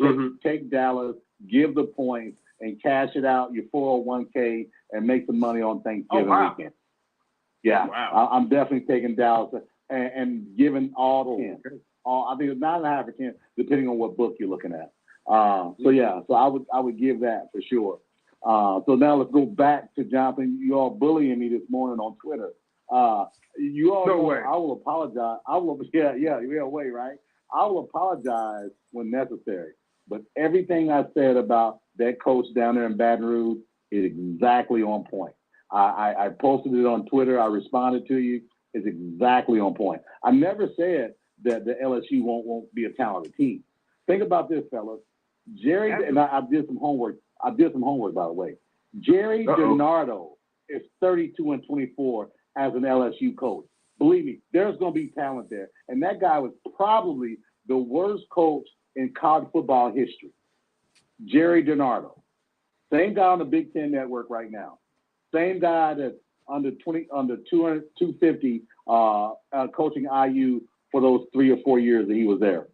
take Dallas, give the points, and cash it out your 401k and make some money on Thanksgiving weekend. Yeah, I'm definitely taking Dallas and giving all 10. I think it's 9.5 or 10, depending on what book you're looking at. So I would give that for sure. So now let's go back to Jonathan. You all bullying me this morning on Twitter. You all know I will apologize. Way, right? I will apologize when necessary. But everything I said about that coach down there in Baton Rouge is exactly on point. I posted it on Twitter. I responded to you. It's exactly on point. I never said that the LSU won't be a talented team. Think about this, fellas. Jerry, and I did some homework. I did some homework, by the way. Jerry DiNardo is 32-24 as an LSU coach. Believe me, there's going to be talent there. And that guy was probably the worst coach in college football history. Jerry DiNardo. Same guy on the Big Ten Network right now. Same guy that's under 250 coaching IU for those 3 or 4 years that he was there.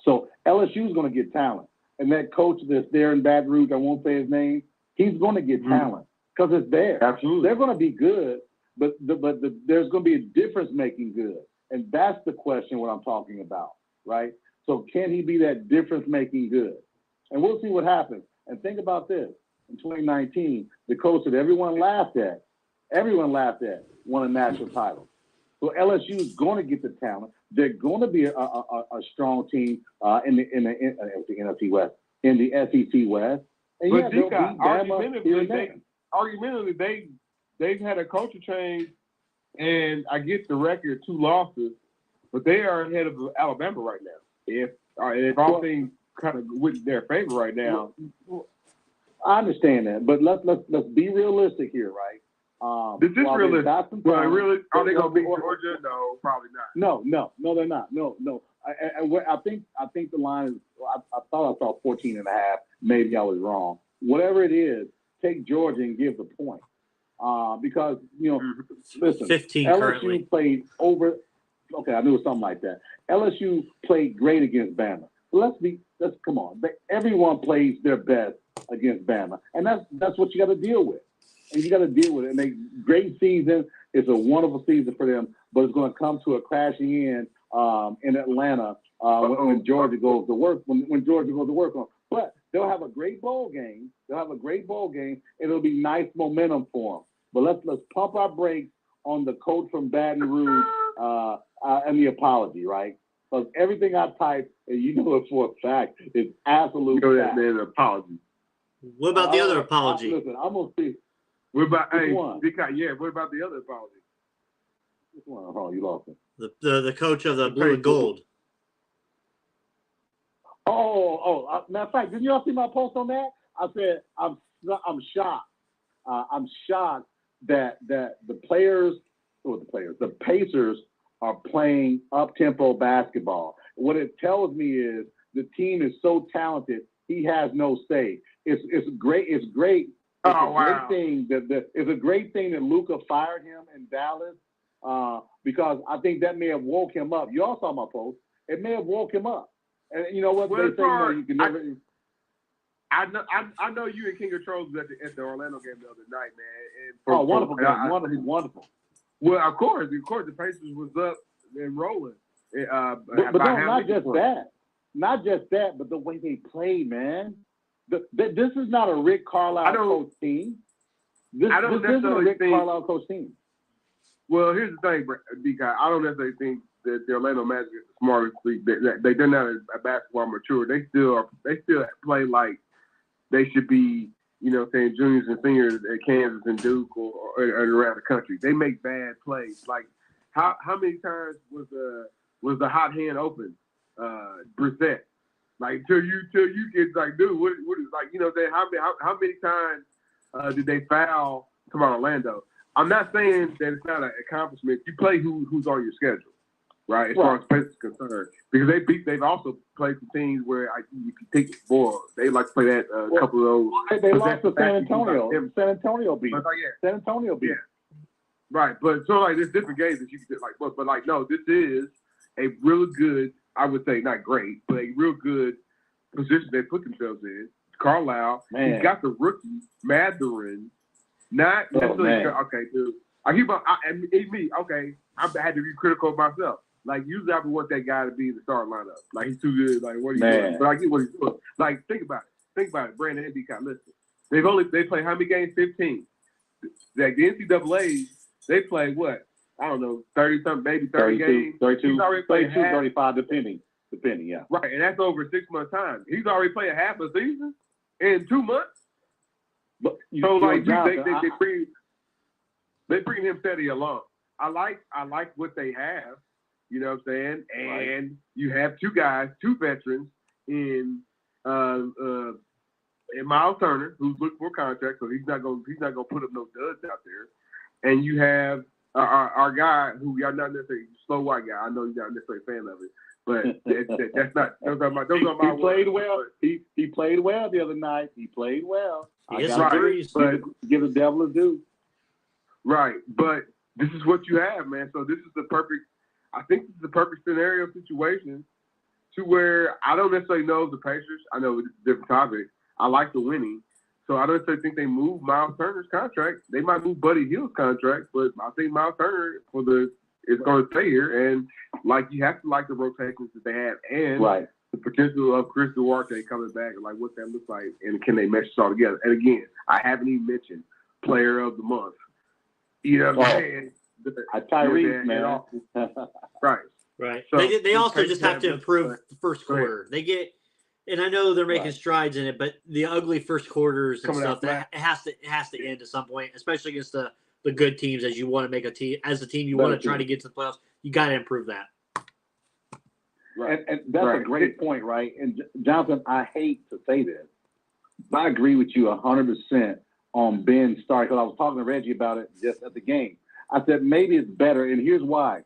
So LSU is going to get talent. And that coach that's there in Baton Rouge, I won't say his name, he's going to get talent because it's there.
Absolutely.
They're going to be good, but there's going to be a difference-making good. And that's the question what I'm talking about, right? So can he be that difference-making good? and we'll see what happens. And think about this: in 2019, the coach that everyone laughed at, won a national title. So LSU is going to get the talent. They're going to be a strong team in the NFC West, in the SEC West. And
but
they'll beat Bama here and there.
Argumentatively, they've had a culture change, and I get the record 2 losses, but they are ahead of Alabama right now. If all things kind of with their favor right now.
I understand that, but let's be realistic here, right?
This is realistic. Well, really, are they going to beat Georgia? No, probably not.
No, they're not. No. I think the line is. I thought I saw 14.5. Maybe I was wrong. Whatever it is, take Georgia and give the point. Because listen,
15
LSU
currently.
played over. Okay, I knew it was something like that. LSU played great against Bama. Let's come on. Everyone plays their best against Bama, and that's what you got to deal with. And you got to deal with it. And they great season. It's a wonderful season for them, but it's going to come to a crashing end in Atlanta when Georgia goes to work. When Georgia goes to work on, but they'll have a great bowl game. It'll be nice momentum for them. But let's pump our brakes on the coach from Baton Rouge and the apology, right? Because everything I typed, and you know it for a fact, is absolute fact.
An apology.
What about the other apology?
Listen, I'm gonna see.
What about
one?
What about the other apology?
Which one? Oh, you lost it.
The coach of the blue and gold.
Matter of fact, didn't y'all see my post on that? I said I'm shocked. I'm shocked that the Pacers are playing up-tempo basketball. What it tells me is the team is so talented, he has no say. It's great. It's great. It's a great thing that Luka fired him in Dallas because I think that may have woke him up. You all saw my post. It may have woke him up. And you know what they say? You can never.
I know you and King of Trolls was at the Orlando game the other night, man. And
wonderful game. Wonderful.
Well, of course, the Pacers was up and rolling.
But not just that, but the way they played, man. This is not a Rick Carlisle coach team. This isn't a Rick Carlisle coach team.
Well, here's the thing, D-Guy. I don't necessarily think that the Orlando Magic is the smartest league. They're not a basketball mature. They still play like they should be, saying juniors and seniors at Kansas and Duke or around the country. They make bad plays. Like how many times was the hot hand open, Brissett? Like till you get like, dude, what is like, how many times did they foul come on Orlando? I'm not saying that it's not an accomplishment. You play who's on your schedule, right? As far as Pacers is concerned, because they've also played some teams where if you take they like to play that couple of those.
They lost to San Antonio. San Antonio beat. San Antonio beat.
Yeah. Right, but so like there's different games that you can like, but like no, this is a really good. I would say not great, but a real good position they put themselves in. Carlisle, he's got the rookie Mathurin, not necessarily okay, dude. I had to be critical of myself. Like usually I would want that guy to be in the starting lineup. Like he's too good. Like what are you doing? But I get what he's doing. Like think about it. Brandon and B-Con, listen. They play how many games? 15. Like the NCAA, they play what? I don't know, 30-something, maybe 30 games.
32,
he's already played
35, depending, yeah.
Right, and that's over a 6-month time. He's already played half a season in 2 months.
But
they bring him steady along. I like what they have. You know what I'm saying? And you have two veterans in Miles Turner, who's looking for a contract, so he's not gonna put up no duds out there. And you have our guy who y'all not necessarily slow white guy. I know you're not necessarily a fan of it, but that's not those are my
he played well. He played well the other night. He played well.
But
give the devil his due.
Right, but this is what you have, man. So this is the perfect scenario situation to where I don't necessarily know the Pacers. I know it's a different topic. I like the winning. So I don't necessarily think they move Miles Turner's contract. They might move Buddy Hield's contract, but I think Miles Turner is going to stay here. And like you have to like the rotations that they have, and the potential of Chris Duarte coming back and like what that looks like, and can they mesh it all together? And again, I haven't even mentioned Player of the Month. You know what I'm saying?
Tyrese, man.
Right.
So they also
Pacers
just have to improve the first
Go ahead.
quarter. They get, and I know they're making strides in it, but the ugly first quarters and
Coming out
stuff that it has to end at some point, especially against the good teams. As you want to make a team, as a team, you want to try to get to the playoffs. You got to improve that.
Right. And that's a great point, right? And Jonathan, I hate to say this, but I agree with you 100% on Ben Stark, because I was talking to Reggie about it just at the game. I said maybe it's better, and here's why.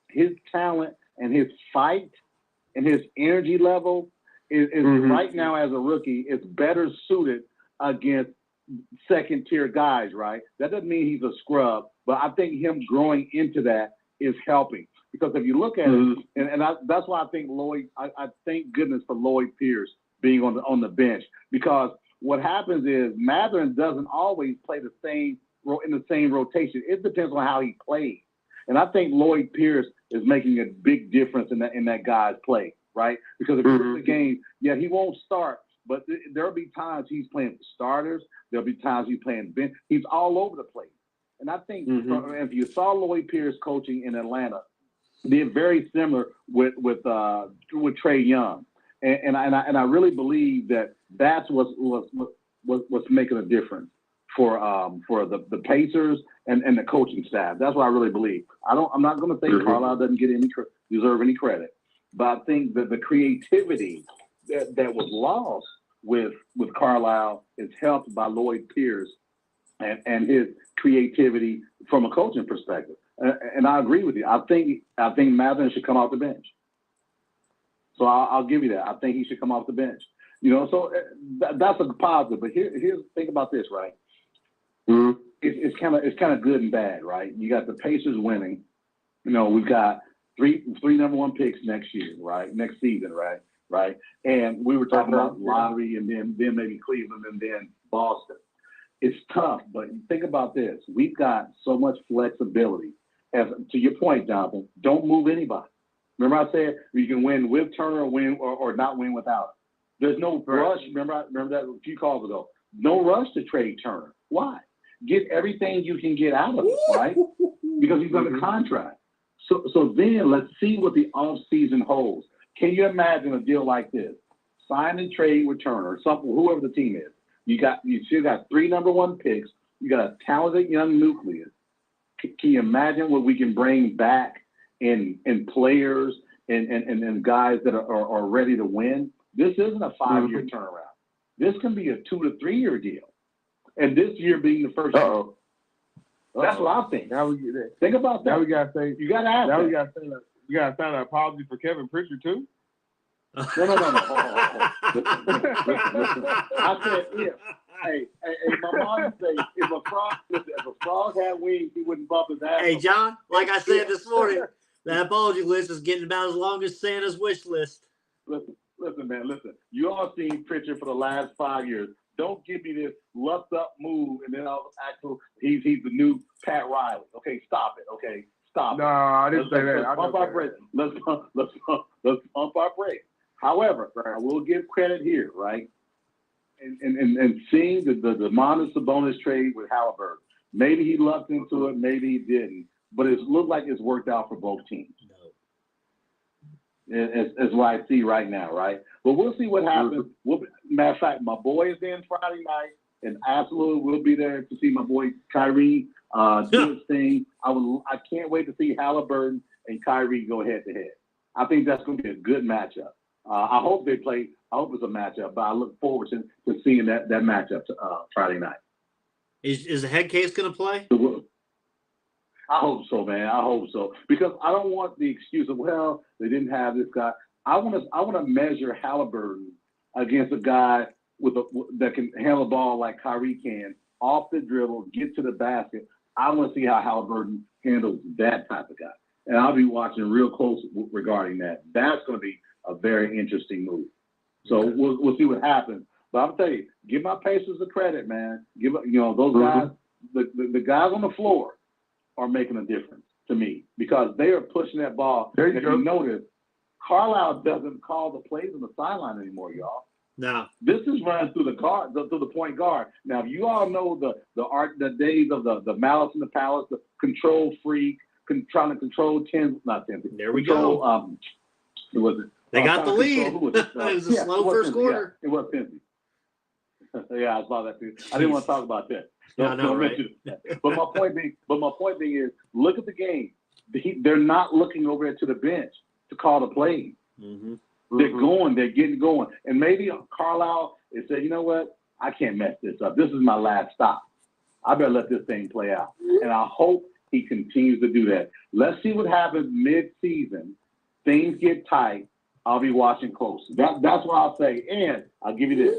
His talent and his fight and his energy level is right now as a rookie is better suited against second-tier guys, right? That doesn't mean he's a scrub, but I think him growing into that is helping. Because if you look at it, and that's why I think Lloyd, I thank goodness for Lloyd Pierce being on the bench, because what happens is Matherin doesn't always play in the same rotation. It depends on how he plays. And I think Lloyd Pierce is making a big difference in that guy's play, right? Because if you look at the game, yeah, he won't start, but there'll be times he's playing for starters. There'll be times he's playing bench. He's all over the place. And I think if you saw Lloyd Pierce coaching in Atlanta, they're very similar with Trae Young. And I really believe that's what's making a difference for the Pacers and the coaching staff. That's what I really believe. I'm not going to say Carlisle doesn't get deserve any credit, but I think that the creativity that was lost with Carlisle is helped by Lloyd Pierce and his creativity from a coaching perspective. And I agree with you. I think Matherin should come off the bench. So I'll give you that. I think he should come off the bench. You know, so that's a positive. But here's think about this, right? It's kind of good and bad, right? You got the Pacers winning. You know, we've got three number one picks next year, right? Next season, right? And we were talking about lottery, and then maybe Cleveland, and then Boston. It's tough, but think about this. We've got so much flexibility. As to your point, Jonathan, don't move anybody. Remember I said you can win with Turner or not win without. There's no rush. Remember that a few calls ago. No rush to trade Turner. Why? Get everything you can get out of it, right? Because he's under contract. So then let's see what the offseason holds. Can you imagine a deal like this? Sign and trade with Turner, whoever the team is. You still got 3 number one picks. You got a talented young nucleus. Can you imagine what we can bring back in players and guys that are ready to win? This isn't a 5-year turnaround. This can be a 2 to 3 year deal, and this year being the first year. That's what I think.
Now we get that.
Think about that.
Now we gotta say
you gotta ask.
Now we gotta sign an apology for Kevin Pritchard too.
No. Listen. I said if. Hey, my mom say if a frog had wings, he wouldn't bump his ass.
Hey, John, like I said this morning, that apology list is getting about as long as Santa's wish list.
Listen, man, listen. You all seen Pritchard for the last 5 years. Don't give me this lucked up move and then I'll he's the new Pat Riley. Okay, stop it. Okay, stop it.
No, I didn't say that.
Let's pump our brakes. Let's pump our brakes. However, I will give credit here, right? And seeing the Domantas Sabonis trade with Halliburton, maybe he lucked into it, maybe he didn't, but it looked like it's worked out for both teams. It's what I see right now, right? But we'll see what happens. Matter of fact, my boy is in Friday night, and absolutely we'll be there to see my boy Kyrie do his thing. I can't wait to see Halliburton and Kyrie go head to head. I think that's going to be a good matchup. I hope they play. I hope it's a matchup, but I look forward to seeing that matchup Friday night.
Is the head case going to play?
I hope so, man. I hope so, because I don't want the excuse of they didn't have this guy. I want to measure Halliburton against a guy that can handle the ball like Kyrie can, off the dribble, get to the basket. I want to see how Halliburton handles that type of guy, and I'll be watching real close regarding that. That's going to be a very interesting move. So we'll see what happens. But I'll tell you, give my Pacers the credit, man. Those guys, the guys on the floor are making a difference to me because they are pushing that ball. If you notice, Carlisle doesn't call the plays on the sideline anymore, y'all.
No.
This is running through the guard, through the point guard. Now, you all know the days of the Malice in the Palace, the control freak, trying to control
There we go.
Who was it?
They got the lead.
It was
a slow first quarter.
Yeah, it was Penzi. Yeah, I saw that too. I didn't want to talk about that.
Right?
But my point being is, look at the game. They're not looking over into the bench to call the plays.
Mm-hmm.
They're getting going. And maybe Carlisle has said, you know what? I can't mess this up. This is my last stop. I better let this thing play out. And I hope he continues to do that. Let's see what happens mid-season. Things get tight. I'll be watching close. That's what I'll say. And I'll give you this.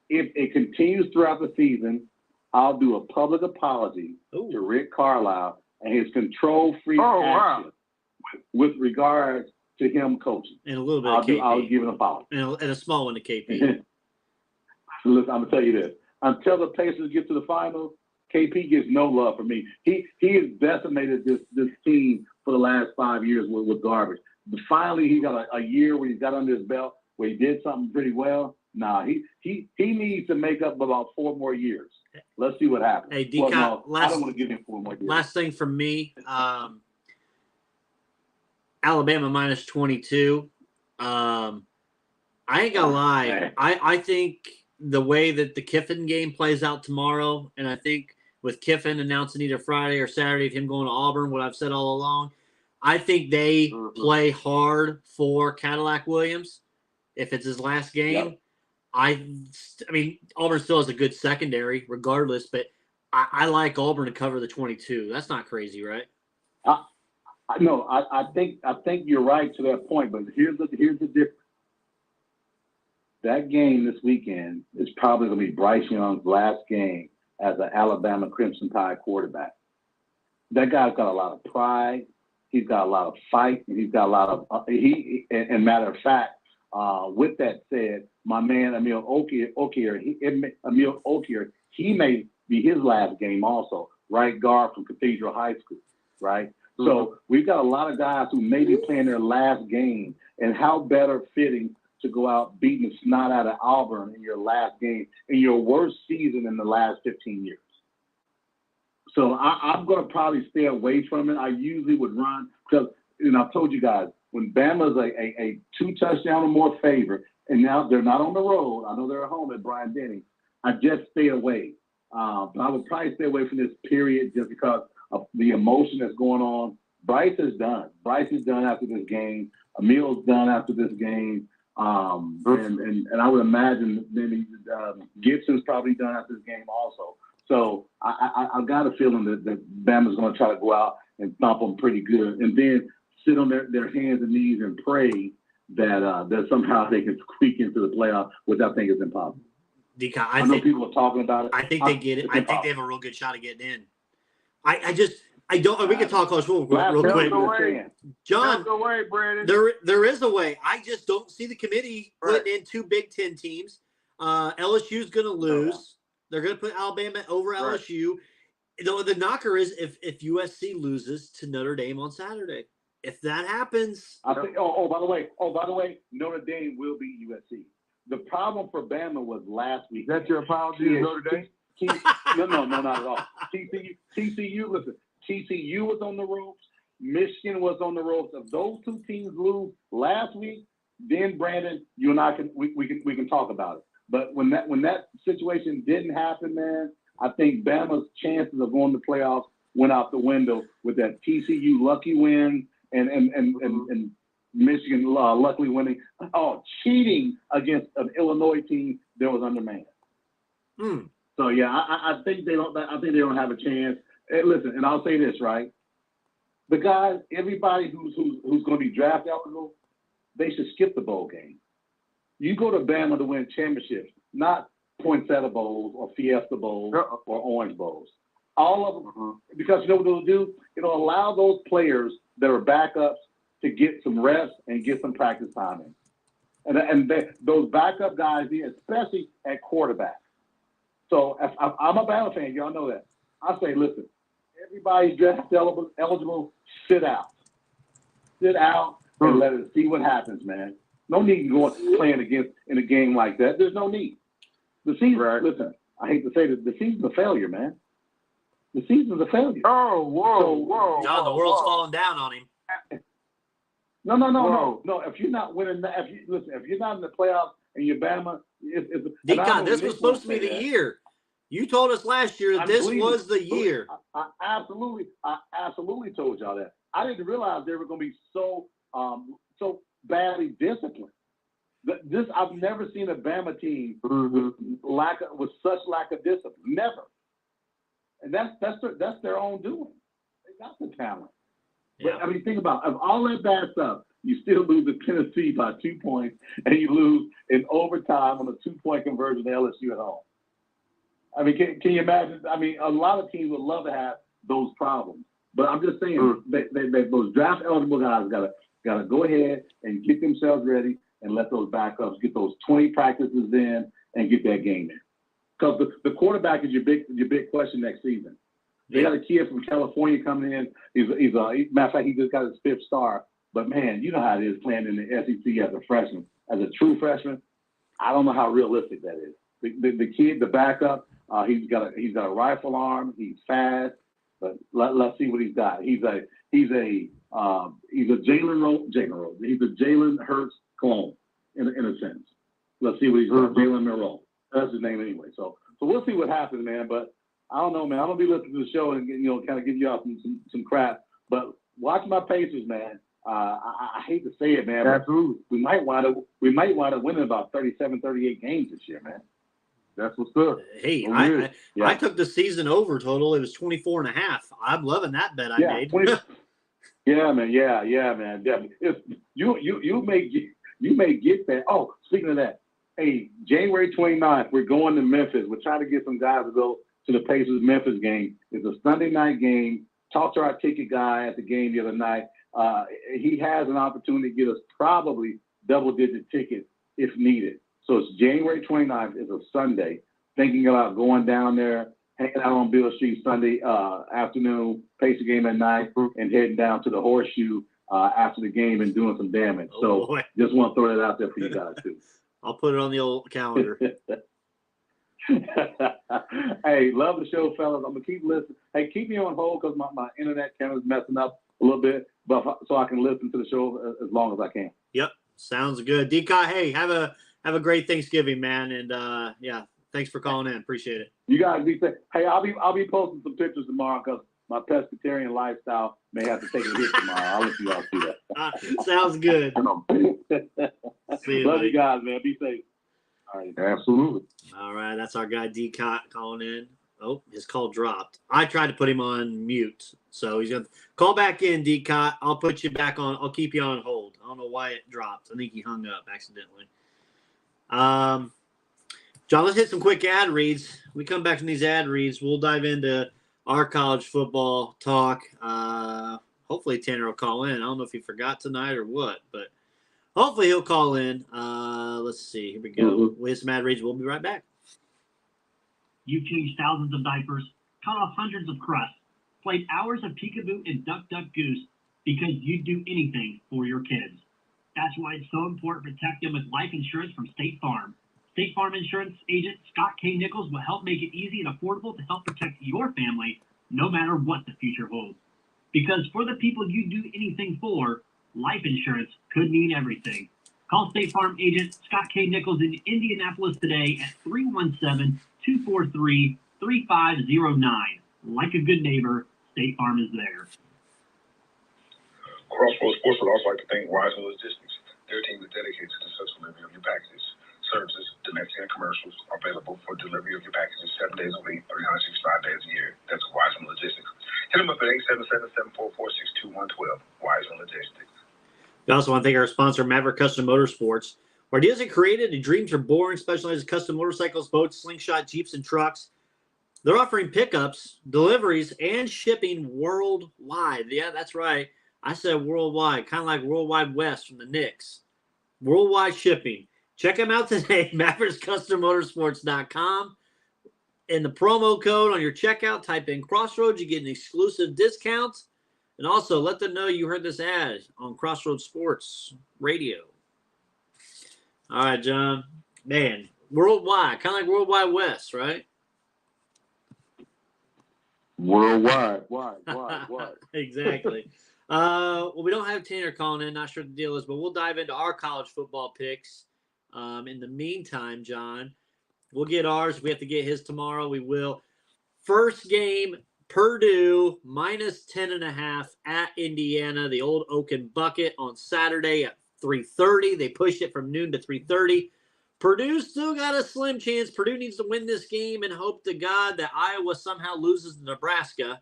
If it continues throughout the season, I'll do a public apology to Rick Carlisle and his control-free action with regards to him coaching.
And a little bit of KP.
I'll give an apology.
And a small one to KP.
Listen, I'm going to tell you this. Until the Pacers get to the finals, KP gets no love from me. He has decimated this team for the last 5 years with garbage. But finally, he got a year where he's got under his belt where he did something pretty well. Nah, he needs to make up about 4 more years. Let's see what happens.
Hey, D-Cop,
I don't want to give him 4 more years.
Last thing from me, Alabama minus 22. I ain't gonna lie. I think the way that the Kiffin game plays out tomorrow, and I think with Kiffin announcing either Friday or Saturday of him going to Auburn, what I've said all along, I think they play hard for Cadillac Williams if it's his last game. Yep. I mean, Auburn still has a good secondary regardless, but I like Auburn to cover the 22. That's not crazy, right?
No, I think you're right to that point, but here's the difference. That game this weekend is probably going to be Bryce Young's last game as an Alabama Crimson Tide quarterback. That guy's got a lot of pride. He's got a lot of fight, and he's got a lot of and matter of fact, with that said, my man Emil Okier, he may be his last game also, right guard from Cathedral High School, right? Mm-hmm. So we've got a lot of guys who may be playing their last game, and how better fitting to go out beating the snot out of Auburn in your last game, in your worst season in the last 15 years. So I'm going to probably stay away from it. I usually would run because, I've told you guys, when Bama's a 2-touchdown or more favorite, and now they're not on the road, I know they're at home at Bryant-Denny, I just stay away. But I would probably stay away from this period just because of the emotion that's going on. Bryce is done. Bryce is done after this game. Emil's done after this game. And I would imagine maybe Gibson's probably done after this game also. So I got a feeling that Bama's going to try to go out and thump them pretty good, and then sit on their hands and knees and pray that somehow they can squeak into the playoff, which I think is impossible. I know people are talking about it.
I think they get it. I think they have a real good shot of getting in. I don't. We can talk college football real quick. John, there is a way. I just don't see the committee putting in 2 Big Ten teams. LSU's going to lose. They're going to put Alabama over LSU. The knocker is if USC loses to Notre Dame on Saturday. If that happens,
I think. By the way, Notre Dame will beat USC. The problem for Bama was last week.
That's your apology to Notre Dame?
No, not at all. TCU, listen. TCU was on the ropes. Michigan was on the ropes. If those 2 teams lose last week, then Brandon, you and I we can talk about it. But when that situation didn't happen, man, I think Bama's chances of going to the playoffs went out the window with that TCU lucky win and Michigan luckily winning. Cheating against an Illinois team that was undermanned. So yeah, I think they don't. I think they don't have a chance. Hey, listen, and I'll say this, right? The guys, everybody who's going to be draft eligible, they should skip the bowl game. You go to Bama to win championships, not Poinsettia Bowls or Fiesta Bowls or Orange Bowls. All of them, because you know what it'll do? It'll allow those players that are backups to get some rest and get some practice time in. And those backup guys, especially at quarterback. So if I'm a Bama fan, y'all know that. I say, listen, everybody's draft eligible, sit out. Sit out and let it see what happens, man. No need playing against in a game like that. There's no need. The season, listen, I hate to say this, the season's a failure, man. The season's a failure.
Oh, whoa.
John, the world's falling down on him.
No. If you're not winning, if you're not in the playoffs and you're Bama,
D-Con, this was supposed to be the year. You told us last year that this was the year.
I absolutely told y'all that. I didn't realize they were going to be so badly disciplined. I've never seen a Bama team with such lack of discipline. Never. And that's their own doing. They got the talent.
Yeah.
But I mean, think about it. Of all that bad stuff, you still lose to Tennessee by 2 points, and you lose in overtime on a 2-point conversion to LSU at home. I mean, can you imagine? I mean, a lot of teams would love to have those problems, but I'm just saying those draft eligible guys gotta go ahead and get themselves ready and let those backups get those 20 practices in and get that game in. Because the quarterback is your big question next season. They got a kid from California coming in. He's matter of fact, he just got his 5th star. But man, you know how it is playing in the SEC as a freshman, as a true freshman. I don't know how realistic that is. The kid, the backup, he's got a rifle arm. He's fast, but let's see what he's got. He's a Jalen Hurts clone in a sense. Let's see what he's got. Jalen Monroe. That's his name anyway. So we'll see what happens, man. But I don't know, man. I'm gonna be listening to the show and kind of give you all some crap. But watch my Pacers, man. I hate to say it, man.
Absolutely.
We might wind up winning about 37, 38 games this year, man.
That's what's up.
Hey, I took the season over total. It was 24.5. I'm loving that bet I made.
20, yeah, man. Yeah, man. Definitely. You may get that. Oh, speaking of that, hey, January 29th, we're going to Memphis. We're trying to get some guys to go to the Pacers Memphis game. It's a Sunday night game. Talked to our ticket guy at the game the other night. He has an opportunity to get us probably double-digit tickets if needed. So it's January 29th. It's a Sunday. Thinking about going down there, hanging out on Beale Street Sunday afternoon, Pacer game at night, and heading down to the Horseshoe after the game and doing some damage. Just want to throw that out there for you guys, too.
I'll put it on the old calendar.
Hey, love the show, fellas. I'm going to keep listening. Hey, keep me on hold because my internet camera's messing up a little bit, but so I can listen to the show as long as I can.
Yep, sounds good. D-Kai, hey, have a great Thanksgiving, man, and yeah, thanks for calling in. Appreciate it.
You guys be safe. Hey, I'll be posting some pictures tomorrow because my pescatarian lifestyle may have to take a hit tomorrow. I'll let you all see that.
Sounds good. See you,
love
buddy.
you guys, man. Be safe.
All right, absolutely.
All right, that's our guy D-Cot calling in. Oh, his call dropped. I tried to put him on mute, so he's going to call back in, D-Cot. I'll put you back on. I'll keep you on hold. I don't know why it dropped. I think he hung up accidentally. John, let's hit some quick ad reads. We come back from these ad reads. We'll dive into our college football talk. Hopefully Tanner will call in. I don't know if he forgot tonight or what, but hopefully he'll call in. Let's see. Here we go. We have some ad reads. We'll be right back.
You've changed thousands of diapers, cut off hundreds of crusts, played hours of peekaboo and duck goose because you'd do anything for your kids. That's why it's so important to protect them with life insurance from State Farm. State Farm insurance agent Scott K. Nichols will help make it easy and affordable to help protect your family no matter what the future holds. Because for the people you do anything for, life insurance could mean everything. Call State Farm agent Scott K. Nichols in Indianapolis today at 317-243-3509. Like a good neighbor, State Farm is there.
Crossroads Sports would also like to thank Wise Logistics. Their team is dedicated to the successful delivery of your packages. Services, domestic and commercials are available for delivery of your packages 7 days a week, 365 days a year. That's Wise Logistics. Hit them up at 877-744-6212. Wise Logistics.
We also want to thank our sponsor, Maverick Custom Motorsports. Where ideas are created and dreams are born, specializes in custom motorcycles, boats, slingshot, Jeeps, and trucks. They're offering pickups, deliveries, and shipping worldwide. Yeah, that's right. I said worldwide, kind of like Worldwide West from the Knicks. Worldwide shipping. Check them out today, MavericksCustomMotorsports.com. In the promo code on your checkout, type in Crossroads. You get an exclusive discount. And also, let them know you heard this ad on Crossroads Sports Radio. All right, John. Man, worldwide. Kind of like Worldwide West, right?
Worldwide. Why?
Exactly. Well, we don't have Tanner calling in. Not sure what the deal is, but we'll dive into our college football picks. In the meantime, John, we'll get ours. If we have to get his tomorrow, we will. First game, Purdue minus 10.5 at Indiana, the old Oaken Bucket on Saturday at 3:30. They pushed it from noon to 3:30. Purdue still got a slim chance. Purdue needs to win this game and hope to God that Iowa somehow loses to Nebraska.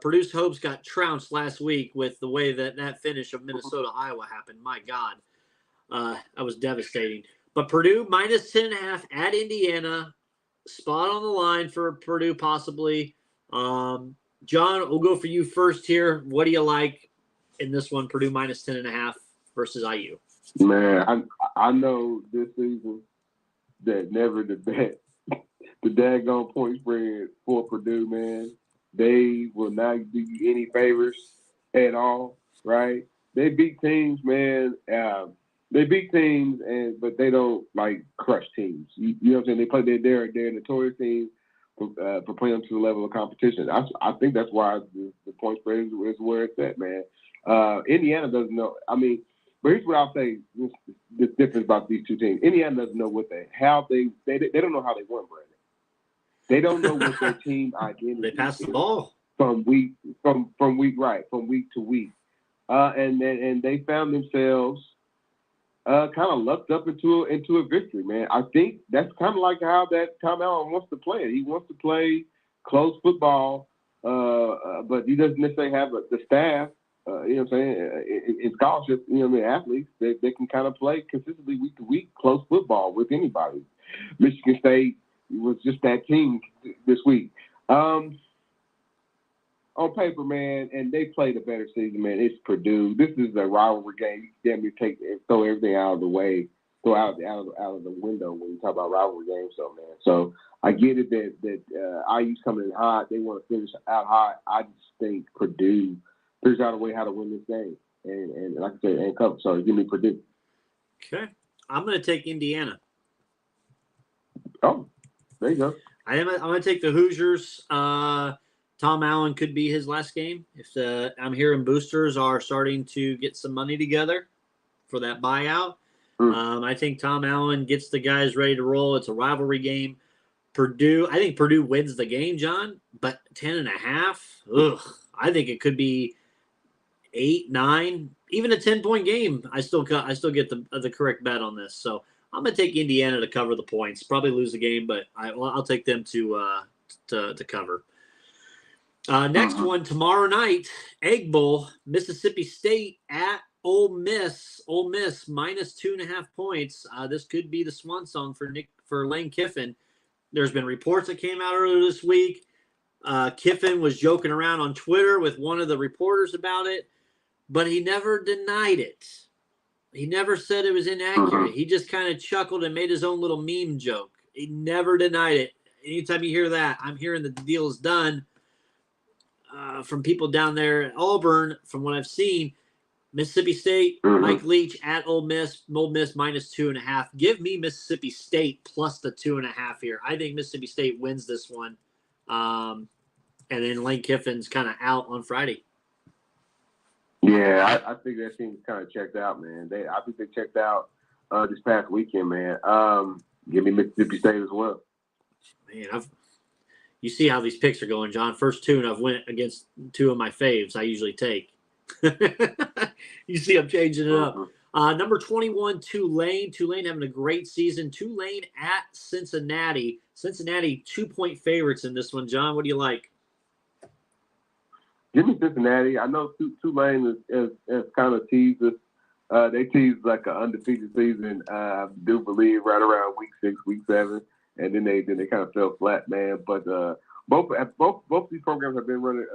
Purdue's hopes got trounced last week with the way that finish of Minnesota-Iowa happened. My God. That was devastating. But Purdue minus 10.5 at Indiana. Spot on the line for Purdue possibly. John, we'll go for you first here. What do you like in this one, Purdue minus 10.5 versus IU?
Man, I know this season that never the bet the daggone point spread for Purdue, man. They will not do you any favors at all, right? They beat teams, man. They beat teams, but they don't like crush teams. You know what I'm saying? They play. They're a notorious team for playing up to the level of competition. I think that's why the point spread is where it's at, man. Indiana doesn't know. I mean, but here's what I'll say: this difference about these two teams. Indiana doesn't know what they don't know how they won, Brandon. They don't know what their team identity.
They pass the ball
from week to week, and they found themselves kind of lucked up into a victory, man. I think that's kind of like how that Tom Allen wants to play it. He wants to play close football, but he doesn't necessarily have the staff. You know what I'm saying? In scholarship, you know what I mean, athletes, they can kind of play consistently week to week close football with anybody. Michigan State was just that team this week. On paper, man, and they played a better season, man. It's Purdue. This is a rivalry game. You damn near throw everything out of the way, throw out of the window when you talk about rivalry games, man. So I get it that IU's coming in hot. They want to finish out hot. I just think Purdue figures out a way how to win this game, and like I said, and cover. So give me Purdue.
Okay, I'm going to take Indiana.
Oh, there you go.
I'm going to take the Hoosiers. Tom Allen could be his last game. If I'm hearing boosters are starting to get some money together for that buyout. I think Tom Allen gets the guys ready to roll. It's a rivalry game. I think Purdue wins the game, John, but 10.5. I think it could be 8, 9, even a 10-point game. I still get the correct bet on this. So I'm going to take Indiana to cover the points. Probably lose the game, but I'll take them to cover. Next one, tomorrow night, Egg Bowl, Mississippi State at Ole Miss. Ole Miss minus 2.5 points. This could be the swan song for Lane Kiffin. There's been reports that came out earlier this week. Kiffin was joking around on Twitter with one of the reporters about it, but he never denied it. He never said it was inaccurate. He just kind of chuckled and made his own little meme joke. He never denied it. Anytime you hear that, I'm hearing that the deal is done. From people down there at Auburn, from what I've seen, Mississippi State, Mike Leach at Ole Miss minus 2.5. Give me Mississippi State plus the 2.5 here. I think Mississippi State wins this one. And then Lane Kiffin's kind of out on Friday.
Yeah, I think that team's kind of checked out, man. I think they checked out this past weekend, man. Give me Mississippi State as well.
Man, you see how these picks are going, John. First two, and I've went against two of my faves I usually take. You see I'm changing it up. Number 21, Tulane. Tulane having a great season. Tulane at Cincinnati. Cincinnati 2-point favorites in this one. John, what do you like?
Give me Cincinnati. I know Tulane is kind of teased us. They teased like an undefeated season. I do believe right around week 6, week 7. And then they kind of fell flat, man. But both of these programs have been running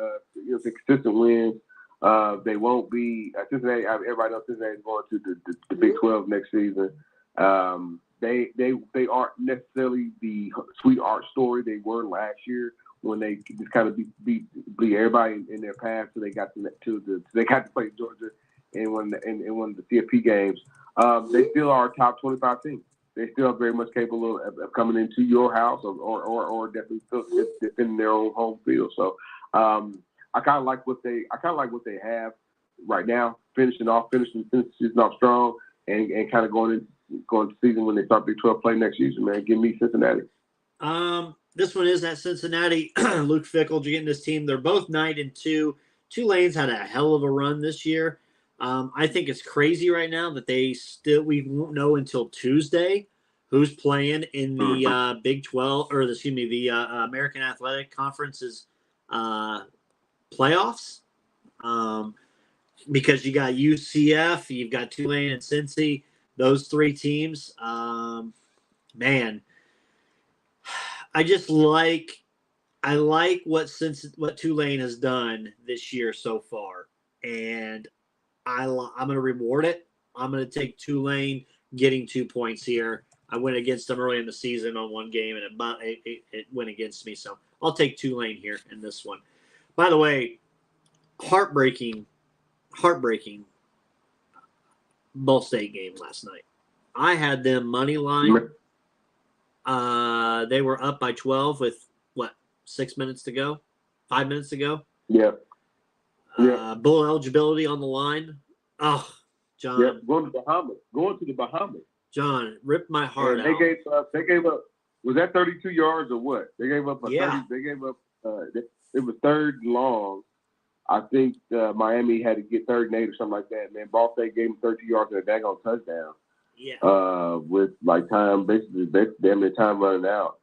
consistent wins. They won't be Cincinnati. Everybody knows Cincinnati is going to the Big 12 next season. They aren't necessarily the sweetheart story they were last year when they just kind of beat everybody in their path, so they got to play Georgia in one of the CFP games. They still are a top 25 team. They still are very much capable of coming into your house or definitely still defending their own home field. So I kind of like what they have right now, finishing the season off strong, and kind of going to season when they start Big 12 play next season. Man, give me Cincinnati.
This one is at Cincinnati. Luke Fickell getting this team. They're both 9-2. Tulane's had a hell of a run this year. I think it's crazy right now that we won't know until Tuesday who's playing in the Big 12 or the American Athletic Conference's playoffs. Because you got UCF, you've got Tulane and Cincy, those three teams. Man, I like what Tulane has done this year so far, and I'm going to reward it. I'm going to take Tulane getting 2 points here. I went against them early in the season on one game, and it went against me, so I'll take Tulane here in this one. By the way, heartbreaking Ball State game last night. I had them money line. They were up by 12 with 5 minutes to go.
Yeah.
Bowl eligibility on the line. Oh, John.
Yeah, going to the Bahamas.
John, ripped my heart out.
They gave up. Was that 32 yards or what? They gave up 30. They gave up. It was third and long. I think Miami had to get 3rd and 8 or something like that. Man, Ball State gave them 30 yards and a daggone touchdown.
Yeah.
With time, basically damn near time running out.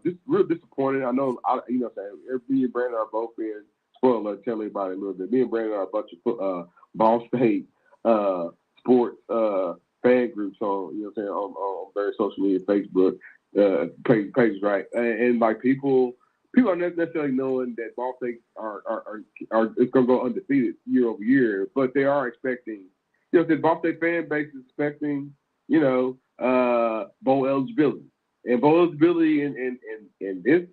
Just real disappointed. I know. Me and Brandon are both being spoiled. Tell everybody a little bit. Me and Brandon are a bunch of Ball State sports fan groups on on various social media, Facebook pages, right? And like people are not necessarily knowing that Ball State are it's going to go undefeated year over year, but they are expecting. The Ball State fan base is expecting. Bowl eligibility. And bowl eligibility in this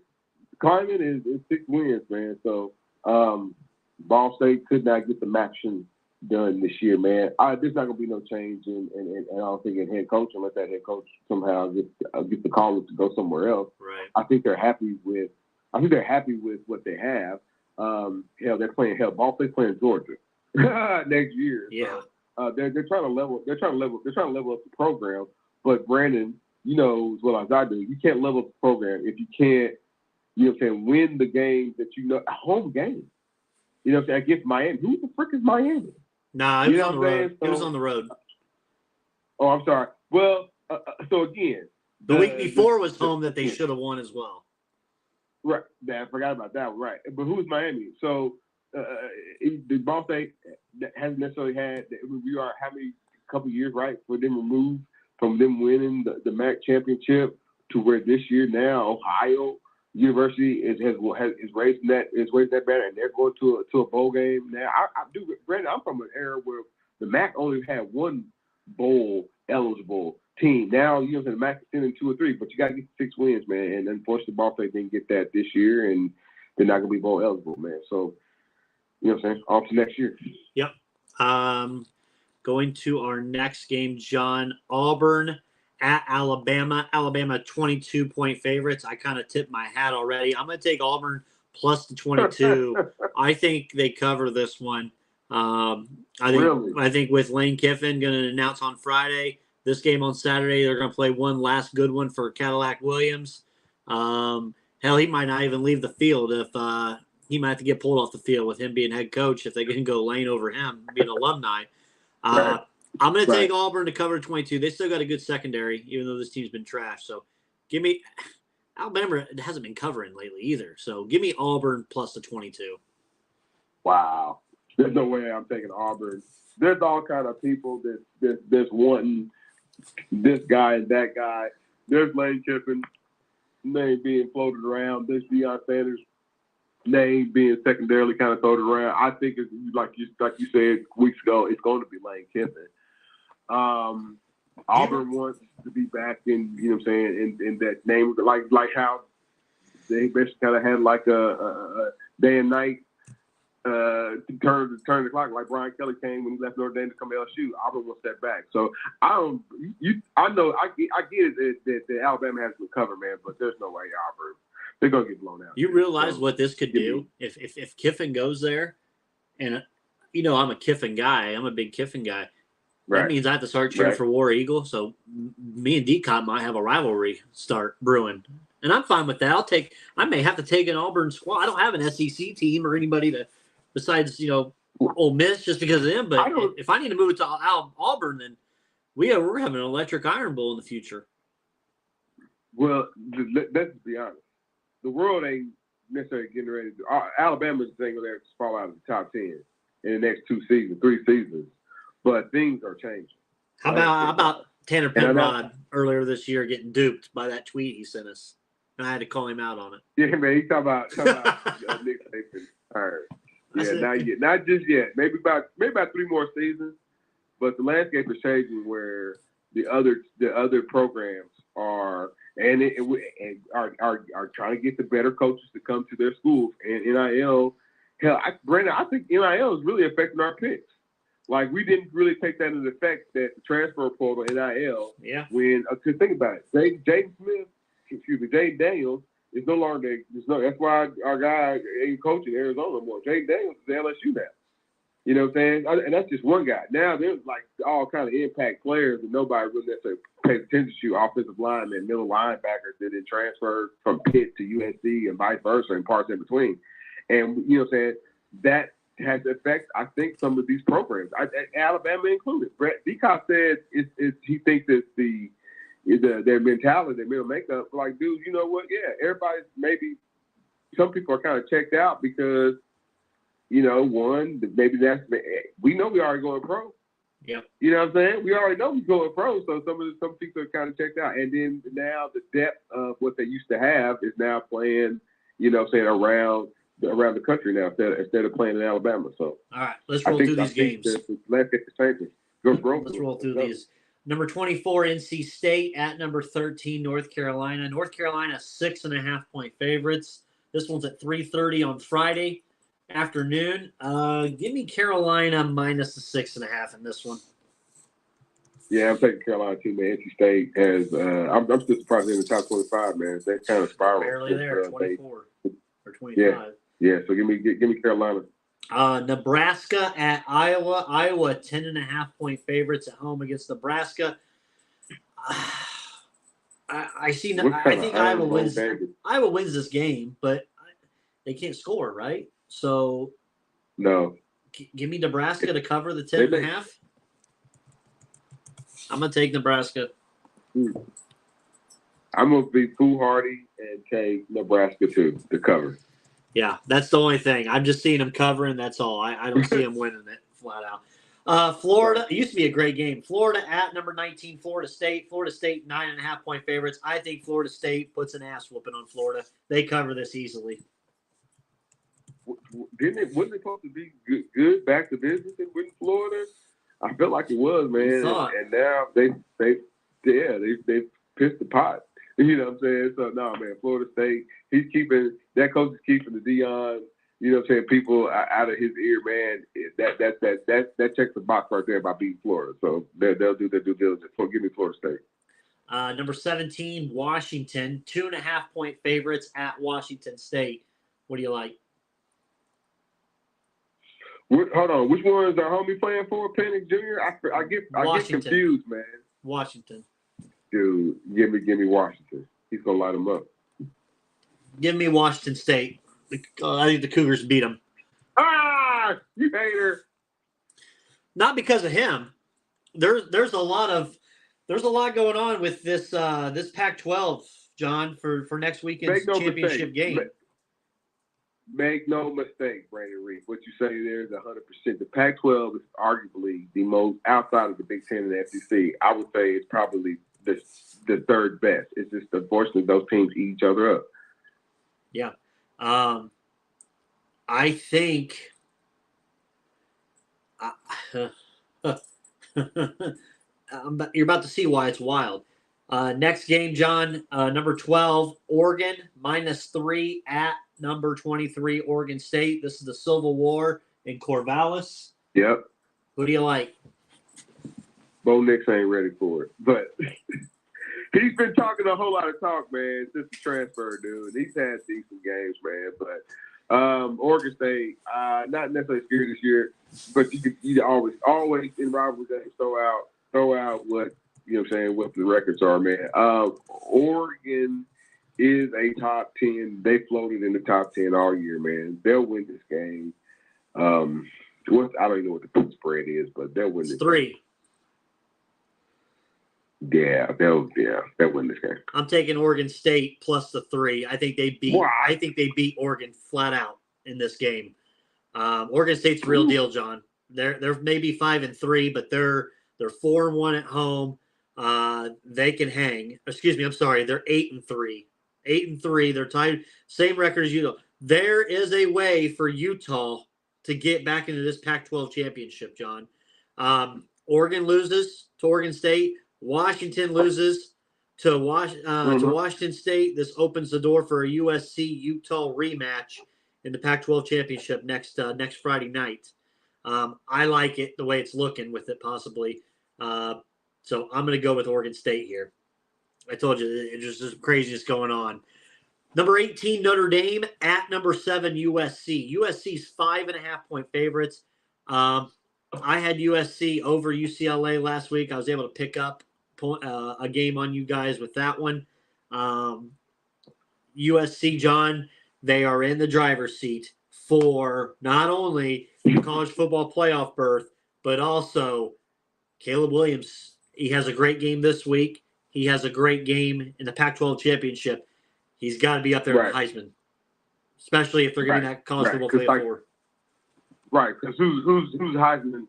climate is 6 wins, man. So Ball State could not get the action done this year, man. There's not going to be no change in I don't think in head coach unless that head coach somehow get the call to go somewhere else.
Right.
I think they're happy with what they have. They're playing Ball State's playing Georgia next year.
Yeah.
So, they're trying to level up the program, but Brandon, as well as I do, you can't level up the program if you can't, win the game that a home game. Against Miami. Who the frick is Miami?
Nah, it was on the road. It was on the road.
Oh, I'm sorry. Well, so again,
the week before was home that they should have won as well.
Right. I forgot about that one. Right. But who is Miami? So the Ball State hasn't necessarily had. We are how many couple years, right, for them removed from them winning the MAC championship to where this year now Ohio University is raising that banner and they're going to a bowl game now. I do, Brandon. I'm from an era where the MAC only had one bowl eligible team. Now the MAC is sending 2 or 3, but you got to get 6 wins, man. And unfortunately, Ball State didn't get that this year, and they're not going to be bowl eligible, man. So. On to next year.
Yep. Going to our next game, John. Auburn at Alabama. Alabama 22-point favorites. I kind of tipped my hat already. I'm going to take Auburn plus the 22. I think they cover this one. I think with Lane Kiffin going to announce on Friday, this game on Saturday, they're going to play one last good one for Cadillac Williams. Hell, he might not even leave the field if he might have to get pulled off the field with him being head coach if they can go Lane over him, being alumni.
Right.
I'm going to take Auburn to cover 22. They still got a good secondary, even though this team's been trashed. So give me – Alabama hasn't been covering lately either. So give me Auburn plus the 22.
Wow. There's no way I'm taking Auburn. There's all kind of people that's wanting this guy and that guy. There's Lane Kiffin name being floated around. There's Deion Sanders name being secondarily kind of thrown around. I think it's like you said weeks ago, it's going to be Lane Kiffin. Auburn wants to be back in, in that name, like how They basically kind of had like a day and night turn the clock. Like Brian Kelly came when he left Notre Dame to come to LSU. Auburn will step back. So I know I get it that Alabama has to recover, man, but there's no way Auburn. They're gonna get blown out.
You realize what this could do if Kiffin goes there, and I'm a Kiffin guy. I'm a big Kiffin guy. That means I have to start cheering for War Eagle. So me and Decon might have a rivalry start brewing, and I'm fine with that. I may have to take an Auburn squad. I don't have an SEC team or anybody besides Ole Miss just because of them. But if I need to move it to Auburn, then we're having an electric Iron Bowl in the future.
Well, let's be honest. The world ain't necessarily getting ready to. Alabama's thing going to fall out of the top 10 in the next 3 seasons. But things are changing.
How about Tanner Penrod earlier this year getting duped by that tweet he sent us? And I had to call him out on it.
Yeah, man, he's talking about Nick Peterson. Yeah, not just yet. Maybe about 3 more seasons. But the landscape is changing where the other programs are are trying to get the better coaches to come to their schools. And NIL, hell, Brandon, I think NIL is really affecting our picks. Like, we didn't really take that into effect, that the transfer portal, NIL, when, to think about it, Jaden Daniels is no longer, that's why our guy ain't coaching Arizona more. Jaden Daniels is LSU now. You know what I'm saying? And that's just one guy. Now there's like all kind of impact players that nobody really necessarily pays attention to, offensive linemen, middle linebackers that then transferred from Pitt to USC and vice versa and parts in between. And, you know what I'm saying, that has effect, I think, some of these programs, Alabama included. Brett Decock said he thinks that their mentality, their mental makeup, like, dude, you know what? Yeah, everybody's some people are kind of checked out because, one, maybe we know we already going pro.
Yeah.
You know what I'm saying? We already know we're going pro, so some people are kind of checked out. And then now the depth of what they used to have is now playing, around the country now instead of playing in Alabama. So
all right, let's roll through these games.
Let's
roll through these. Number 24, NC State at number 13, North Carolina. North Carolina 6.5-point favorites. This one's at 3:30 on Friday afternoon. Give me Carolina minus the 6.5 in this one.
Yeah, I'm taking Carolina too, man. NC State has. I'm still surprised they're in the top 25, man. They kind of spiral.
Barely there, 24 or 25.
Yeah. So give me Carolina.
Nebraska at Iowa. Iowa 10.5-point favorites at home against Nebraska. I think Iowa wins. Iowa wins this game, but they can't score, right? So
no.
Give me Nebraska to cover the 10.5. I'm gonna take Nebraska.
I'm gonna be foolhardy and take Nebraska too to cover.
Yeah, that's the only thing. I'm just seeing them covering. That's all. I don't see them winning it flat out. Florida, it used to be a great game. Florida at number 19, Florida State. Florida State 9.5-point favorites. I think Florida State puts an ass whooping on Florida. They cover this easily.
Wasn't it supposed to be good back to business in Florida? I felt like it was, man. And now they pissed the pot. You know what I'm saying? So no, man, Florida State, that coach is keeping the Dion, you know what I'm saying, people out of his ear, man. That checks the box right there by beating Florida. So they'll do their due diligence. So give me Florida State.
Number 17, Washington, 2.5-point favorites at Washington State. What do you like?
Hold on, which one is our homie playing for? Penix Jr. I get confused, man.
Washington.
Dude, give me Washington. He's gonna light them up.
Give me Washington State. I think the Cougars beat them.
Ah, you hater.
Not because of him. There's a lot going on with this Pac-12, John, for next weekend's championship game.
Make no mistake, Brandon Reed. What you say there is 100%. The Pac-12 is arguably the most, outside of the Big Ten and the SEC, I would say it's probably the third best. It's just unfortunately those teams eat each other up.
Yeah. I think you're about to see why it's wild. Next game, John, number 12, Oregon, -3 at number 23, Oregon State. This is the Civil War in Corvallis.
Yep.
Who do you like?
Bo Nix ain't ready for it. But he's been talking a whole lot of talk, man, since the transfer, dude. He's had decent games, man. But Oregon State, not necessarily scared this year, but you always in rivalry games throw out what, you know what I'm saying, what the records are, man. Oregon is a top 10. They floated in the top 10 all year, man. They'll win this game. I don't even know what the spread is, but they'll win this
3.
game. Yeah, they'll win this game.
I'm taking Oregon State plus the 3. I think they beat Oregon flat out in this game. Oregon State's the real deal, John. They're maybe 5-3, but they're 4-1 at home. They can hang. Excuse me, I'm sorry. They're 8-3. 8-3. They're tied. Same record as Utah. There is a way for Utah to get back into this Pac-12 championship, John. Oregon loses to Oregon State. Washington loses to Washington State. This opens the door for a USC-Utah rematch in the Pac-12 championship next Friday night. I like it the way it's looking with it possibly. So I'm going to go with Oregon State here. I told you, it's just craziness going on. Number 18, Notre Dame at number 7, USC. USC's 5.5-point favorites. I had USC over UCLA last week. I was able to pick up a game on you guys with that one. USC, John, they are in the driver's seat for not only the college football playoff berth, but also Caleb Williams. He has a great game this week. He has a great game in the Pac-12 championship. He's got to be up there in the Heisman, especially if they're getting that college football playoff for.
Right, because who's the Heisman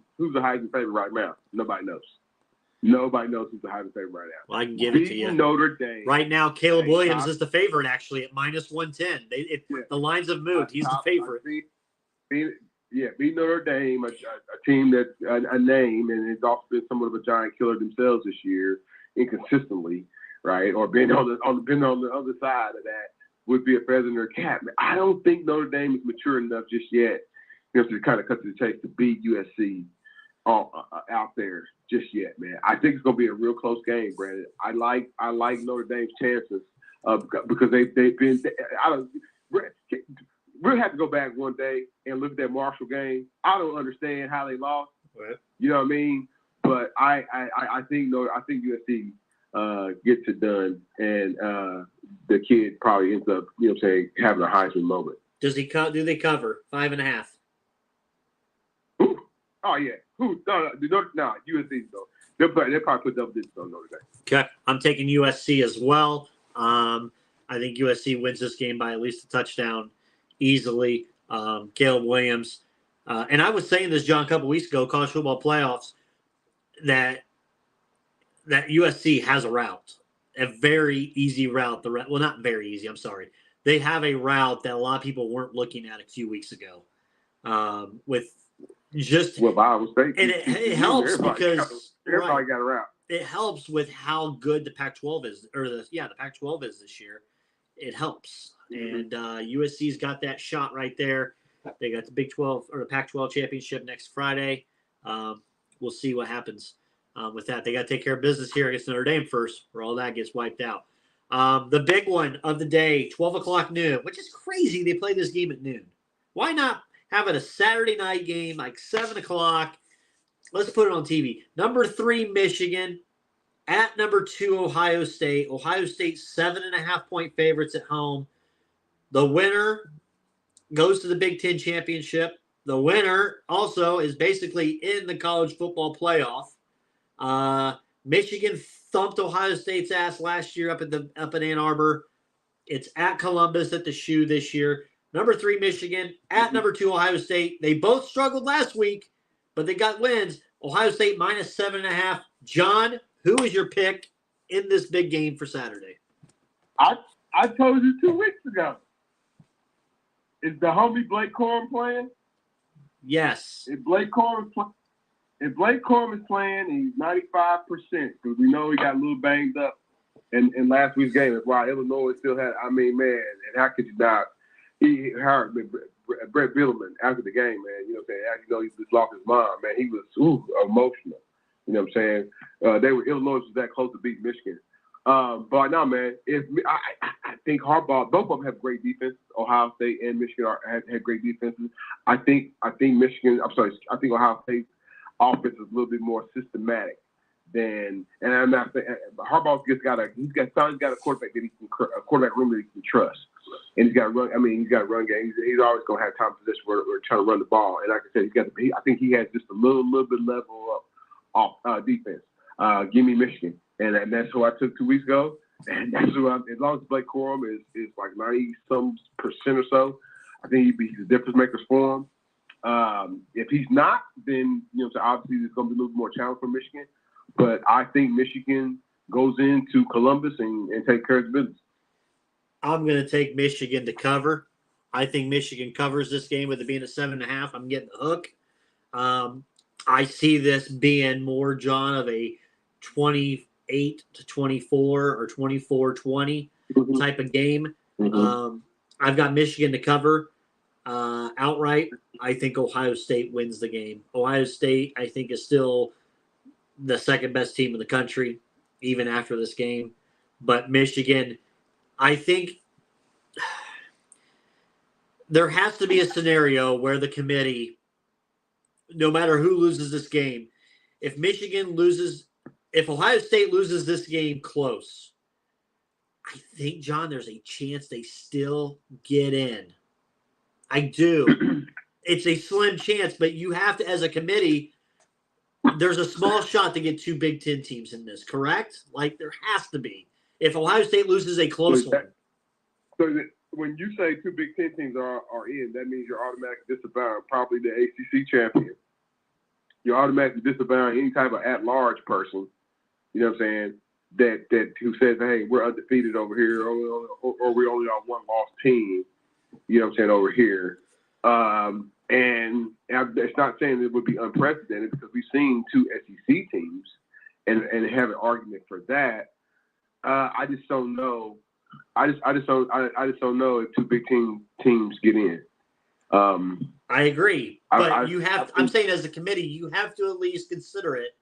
favorite right now? Nobody knows. Nobody knows who's the Heisman favorite right now.
Well, I can give it to you.
Notre Dame.
Right now, Caleb Williams is the favorite, actually, at -110. The lines have moved. He's the favorite.
Beat Notre Dame, a team that's a name, and it's also been somewhat of a giant killer themselves this year, inconsistently, right? Or been on the other side of that would be a feather in their cap. I don't think Notre Dame is mature enough just yet, to kind of cut to the chase to beat USC out there just yet, man. I think it's going to be a real close game, Brandon. I like Notre Dame's chances because they've been. We'll have to go back one day and look at that Marshall game. I don't understand how they lost.
Right.
You know what I mean? But I think USC gets it done, and the kid probably ends up, having a Heisman moment.
Do they cover 5.5?
Oh yeah. No, USC though. They'll probably put double digits on Notre Dame.
Okay, I'm taking USC as well. I think USC wins this game by at least a touchdown easily. Caleb Williams, and I was saying this, John, a couple weeks ago, college football playoffs, that USC has a route, a very easy route. Well, not very easy. I'm sorry. They have a route that a lot of people weren't looking at a few weeks ago. With just
Iowa State,
and it helps because
everybody got a route.
It helps with how good the Pac-12 is, the Pac-12 is this year. It helps, and USC's got that shot right there. They got the Big 12 or the Pac-12 championship next Friday. We'll see what happens with that. They got to take care of business here against Notre Dame first, or all that gets wiped out. The big one of the day, 12 o'clock noon, which is crazy. They play this game at noon. Why not have it a Saturday night game, like 7 o'clock? Let's put it on TV. Number 3, Michigan at number 2, Ohio State. Ohio State 7.5-point favorites at home. The winner goes to the Big Ten championship. The winner also is basically in the college football playoff. Michigan thumped Ohio State's ass last year up in Ann Arbor. It's at Columbus at the Shoe this year. Number 3, Michigan at number 2, Ohio State. They both struggled last week, but they got wins. Ohio State -7.5. John, who is your pick in this big game for Saturday?
I told you 2 weeks ago. Is the homie Blake Corum playing?
Yes.
If Blake Corum is playing, he's 95%, because we know he got a little banged up in last week's game. That's why Illinois still had. I mean, man, and how could you not? He hired Brett Bielema after the game, man. You know what I'm saying? After he just lost his mind, man. He was emotional. You know what I'm saying? Illinois was that close to beat Michigan. But no, man. I think Harbaugh, both of them have great defense. Ohio State and Michigan had great defenses. I think Michigan. I think Ohio State's offense is a little bit more systematic than. And I'm not saying Harbaugh's he's got a quarterback that a quarterback room that he can trust. And he's got to run. I mean, he's got a run game. He's always going to have time possession where we're trying to run the ball. And like I said, I think he has just a little bit level up off defense. Give me Michigan, and that's who I took 2 weeks ago. And that's who as long as Blake Corum is like 90-some% or so, I think he's a difference maker for him. If he's not, then so obviously there's going to be a little more challenge for Michigan. But I think Michigan goes into Columbus and take care of business.
I'm going to take Michigan to cover. I think Michigan covers this game with it being a 7.5. I'm getting the hook. I see this being more, John, of a 28-24 or 24-20 type of game. I've got Michigan to cover outright. I think Ohio State wins the game. Ohio State, I think, is still the second best team in the country, even after this game. But Michigan, I think there has to be a scenario where the committee, no matter who loses this game, if Ohio State loses this game close, I think, John, there's a chance they still get in. I do. It's a slim chance, but you have to, as a committee, there's a small shot to get two Big Ten teams in this, correct? Like, there has to be. If Ohio State loses a close one.
So when you say two Big Ten teams are in, that means you're automatically disavowing probably the ACC champion. You're automatically disavowing any type of at-large person, you know what I'm saying, that who says, hey, we're undefeated over here, or we only are one lost team, you know what I'm saying, over here. And it's not saying it would be unprecedented because we've seen two SEC teams and have an argument for that. I just don't know. I just don't know if two Big Ten teams get in.
I agree, but I'm saying as a committee, you have to at least consider it.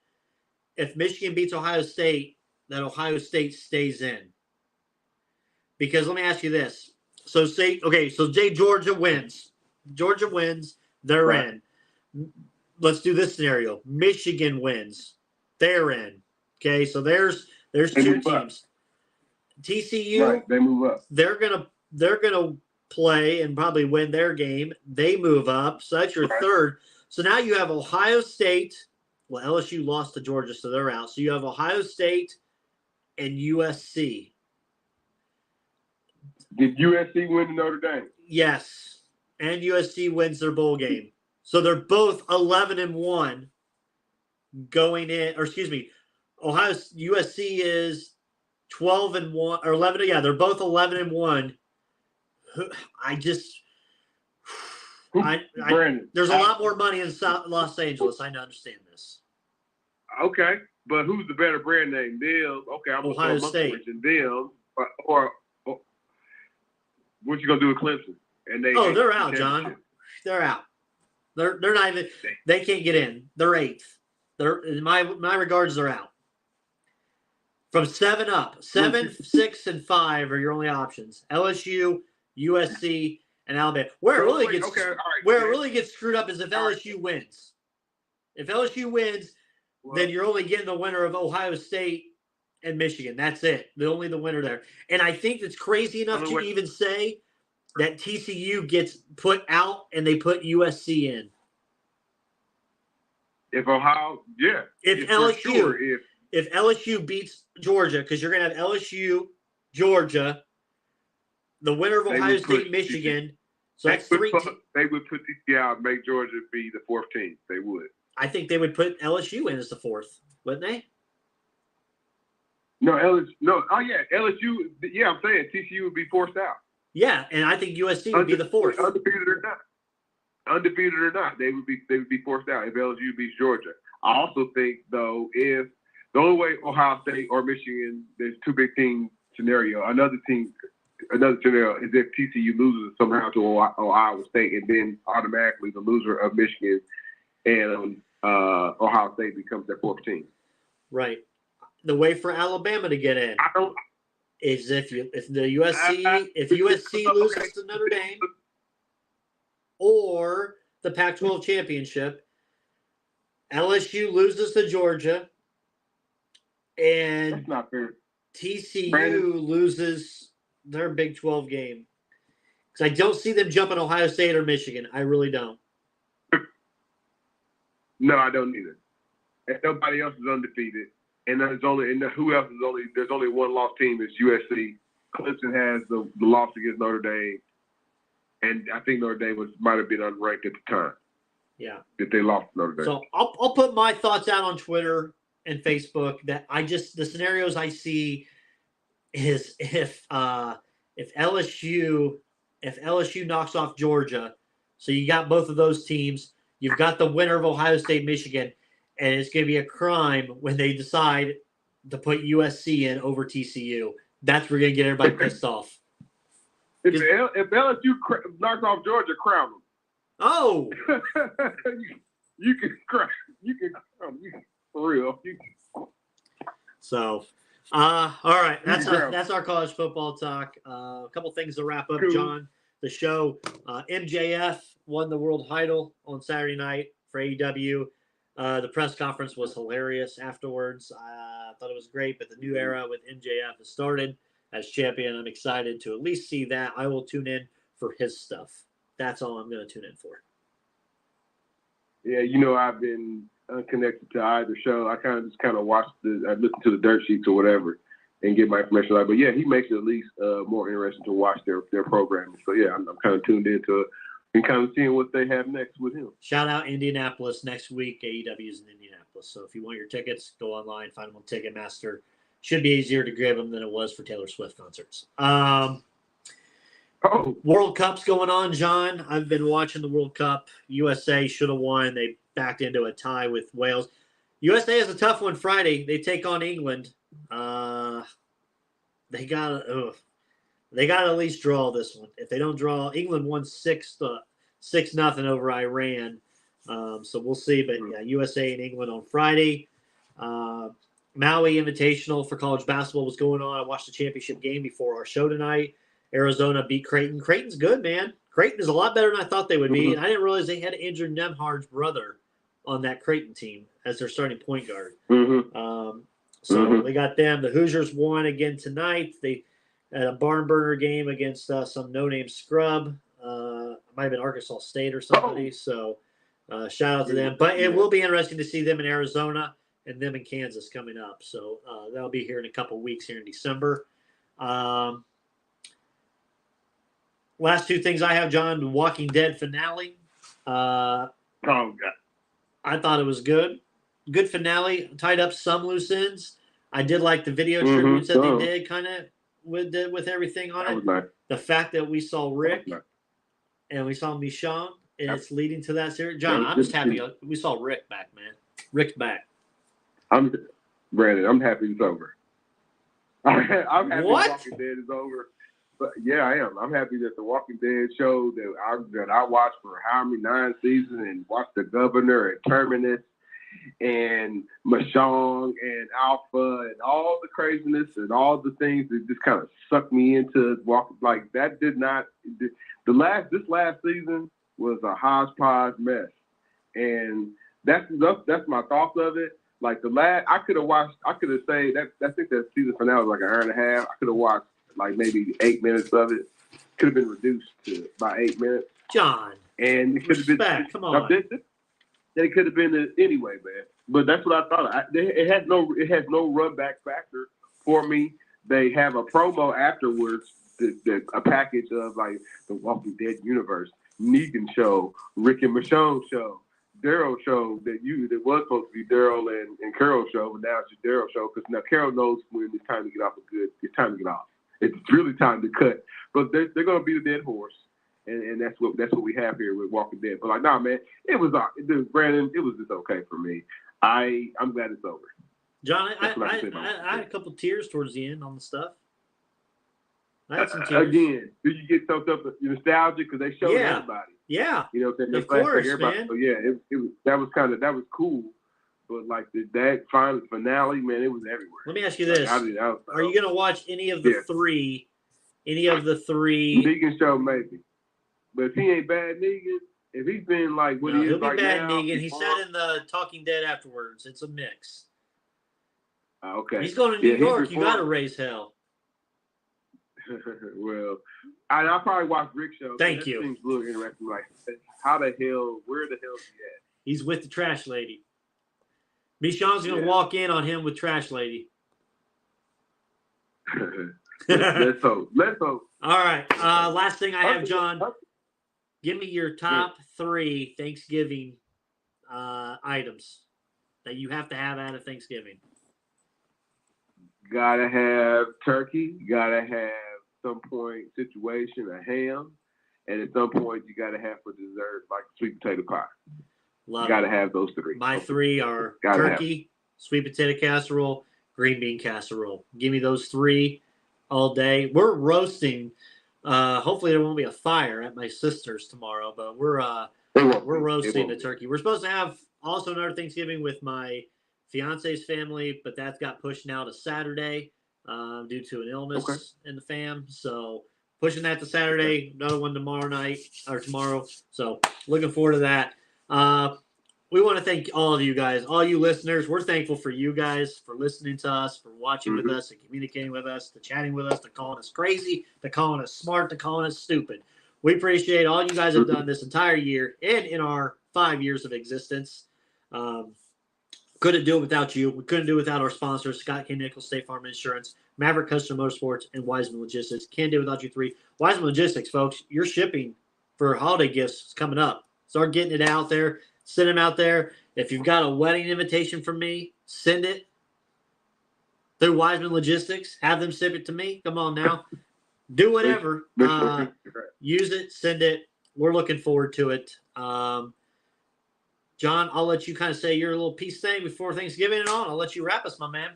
If Michigan beats Ohio State, that Ohio State stays in. Because let me ask you this: so Georgia wins. Georgia wins. They're right. In. Let's do this scenario: Michigan wins. They're in. Okay, so there's two teams. TCU,
right, they move up.
They're gonna play and probably win their game. They move up, so that's your third. So now you have Ohio State. Well, LSU lost to Georgia, so they're out. So you have Ohio State and USC.
Did USC win Notre Dame?
Yes, and USC wins their bowl game. So they're both 11-1 going in. Or excuse me, USC is 12-1 or 11. Yeah, they're both 11-1. There's a lot more money in Los Angeles. I understand this.
Okay, but who's the better brand name? Them. Okay, I'm
Ohio State.
And them, or what you gonna do with Clemson? And
they're out, John. They're out. They're not even. They can't get in. They're 8th. They're in my regards. They're out. From 7 up, 7, 6, and 5 are your only options. LSU, USC, and Alabama. Where it really gets screwed up is if LSU wins. If LSU wins, then you're only getting the winner of Ohio State and Michigan. That's it. Only the winner there. And I think it's crazy enough to even say that TCU gets put out and they put USC in.
If Ohio, yeah.
If LSU beats Georgia, because you're going to have LSU, Georgia, the winner of Ohio State, Michigan. So that's 3 teams.
They would put TCU out and make Georgia be the 4th team. They would.
I think they would put LSU in as the 4th, wouldn't they?
No, LSU. No, oh yeah, LSU. Yeah, I'm saying TCU would be forced out.
Yeah, and I think USC would be the 4th.
Undefeated or not, they would be forced out if LSU beats Georgia. I also think though if The only way Ohio State or Michigan, there's two big team scenario. Another scenario is if TCU loses somehow to Iowa State, and then automatically the loser of Michigan and Ohio State becomes their fourth team.
Right. The way for Alabama to get in is if USC loses to Notre Dame or the Pac-12 championship, LSU loses to Georgia, and
that's not fair.
TCU loses their Big 12 game. Because I don't see them jumping Ohio State or Michigan. I really don't.
No, I don't either. And nobody else is undefeated. And there's only one lost team is USC. Clemson has the loss against Notre Dame, and I think Notre Dame might have been unranked at the time.
Yeah,
if they lost Notre Dame.
So I'll put my thoughts out on Twitter and Facebook. That the scenarios I see is if LSU knocks off Georgia, so you got both of those teams. You've got the winner of Ohio State, Michigan. And it's going to be a crime when they decide to put USC in over TCU. That's where we're going to get everybody pissed off.
If LSU knocks off Georgia, crown them.
Oh,
you can crown. For real.
So, all right, that's our college football talk. A couple things to wrap up, John. The show. MJF won the world title on Saturday night for AEW. The press conference was hilarious afterwards. I thought it was great, but the new era with MJF has started as champion. I'm excited to at least see that. I will tune in for his stuff. That's all I'm going to tune in for.
Yeah, I've been unconnected to either show. I kind of watch I listen to the dirt sheets or whatever and get my information out. But yeah, he makes it at least more interesting to watch their programming. So yeah, I'm kind of tuned into it. And kind of seeing what they have next with him.
Shout out Indianapolis next week. AEW is in Indianapolis. So if you want your tickets, go online, find them on Ticketmaster. Should be easier to grab them than it was for Taylor Swift concerts. World Cup's going on, John. I've been watching the World Cup. USA should have won. They backed into a tie with Wales. USA has a tough one Friday. They take on England. They got to at least draw this one. If they don't draw, England won 6-0 over Iran. So we'll see. But yeah, USA and England on Friday. Maui Invitational for college basketball was going on. I watched the championship game before our show tonight. Arizona beat Creighton. Creighton's good, man. Creighton is a lot better than I thought they would be. And I didn't realize they had Andrew Nemhard's brother on that Creighton team as their starting point guard. So they got them. The Hoosiers won again tonight. They had a barn burner game against some no-name scrub. Might have been Arkansas State or somebody. So shout out to them. But it will be interesting to see them in Arizona and them in Kansas coming up. So that'll be here in a couple weeks here in December. Last two things I have, John, the Walking Dead finale.
God.
I thought it was good. Good finale. Tied up some loose ends. I did like the video tributes that they did kind of with everything on it.
Nice.
The fact that we saw Rick and we saw Michonne, and it's leading to that series. John, I'm just happy we saw Rick back, man. Rick's back.
Brandon, I'm happy it's over. I'm happy
What?
Walking Dead is over. But yeah, I am. I'm happy that the Walking Dead show that I watched for how many 9 seasons and watched The Governor and Terminus and Michonne and Alpha and all the craziness and all the things that just kind of sucked me into walking. Like that did not. This last season was a hodgepodge mess, and that's my thoughts of it. Like I could have said that. I think that season finale was like an hour and a half. I could have watched like maybe 8 minutes of it. Could have been reduced to about 8 minutes.
John,
and it could have been.
Come on.
It could have been anyway, man. But that's what I thought. It has no run back factor for me. They have a promo afterwards, a package of like the Walking Dead universe, Negan show, Rick and Michonne show, Daryl show that was supposed to be Daryl and Carol show, but now it's just Daryl show because now Carol knows when it's time to get off it's time to get off. It's really time to cut. But they're going to be the dead horse. And that's what we have here with Walking Dead. But like, nah, man, Brandon, it was just okay for me. I'm glad it's over.
John, I had a couple tears towards the end on the stuff. I had some tears.
Again, did you get soaked up in nostalgia because they showed everybody?
Yeah,
you know what I'm saying?
Of course, man.
So yeah, that was cool. But like that final finale, man, it was everywhere.
Let me ask you this: are you gonna watch any of the three? Any of the three?
Negan show maybe, but if he ain't Bad Negan, if he's been like what he is right now,
he'll be Bad Negan. He said in the Talking Dead afterwards, it's a mix.
Okay.
He's going to New York. You got to raise hell.
Well, I'll probably watch Rick's show.
Thank you.
Seems a little interesting. Like, where the hell is he at?
He's with the trash lady. Michonne's going to walk in on him with trash lady.
Let's hope.
All right. Last thing I have, John. Give me your top 3 Thanksgiving items that you have to have out of Thanksgiving.
Gotta have turkey. Gotta have some point situation a ham, and at some point you gotta have for dessert like sweet potato pie. Gotta have those 3.
My 3 are turkey, sweet potato casserole, green bean casserole. Give me those 3 all day. We're roasting. Hopefully there won't be a fire at my sister's tomorrow, but we're roasting the turkey. We're supposed to have also another Thanksgiving with my fiance's family, but that's got pushed now to Saturday due to an illness in the fam. So pushing that to Saturday, another one tomorrow. So looking forward to that. We want to thank all of you guys, all you listeners. We're thankful for you guys, for listening to us, for watching with us and communicating with us, to chatting with us, to calling us crazy, to calling us smart, to calling us stupid. We appreciate all you guys have done this entire year and in our 5 years of existence. Couldn't do it without you. We couldn't do it without our sponsors, Scott K. Nichols, State Farm Insurance, Maverick Custom Motorsports, and Wiseman Logistics. Can't do it without you 3. Wiseman Logistics, folks, your shipping for holiday gifts is coming up. Start getting it out there. Send them out there. If you've got a wedding invitation from me, send it through Wiseman Logistics. Have them ship it to me. Come on now. Do whatever. Use it. Send it. We're looking forward to it. John, I'll let you kind of say your little peace thing before Thanksgiving and on. I'll let you wrap us, my man.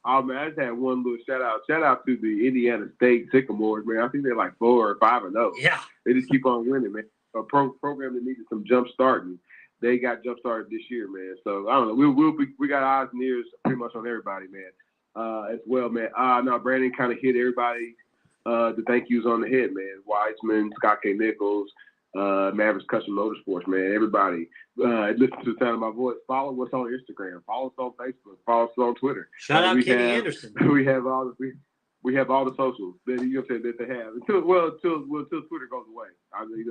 Oh, man, I just had one little shout out. Shout out to the Indiana State Sycamores, man. I think they're like 4 or 5-0.
Yeah.
They just keep on winning, man. A program that needed some jump starting. They got jump started this year, man. So I don't know. We got eyes and ears pretty much on everybody, man. As well, man. No, Brandon kind of hit everybody. The thank yous on the head, man. Wiseman, Scott K. Nichols, Mavericks Custom Motorsports, man. Everybody, listen to the sound of my voice. Follow us on Instagram. Follow us on Facebook. Follow us on Twitter.
Shout out Kenny Anderson.
We have all the socials that that they have until Twitter goes away. I mean,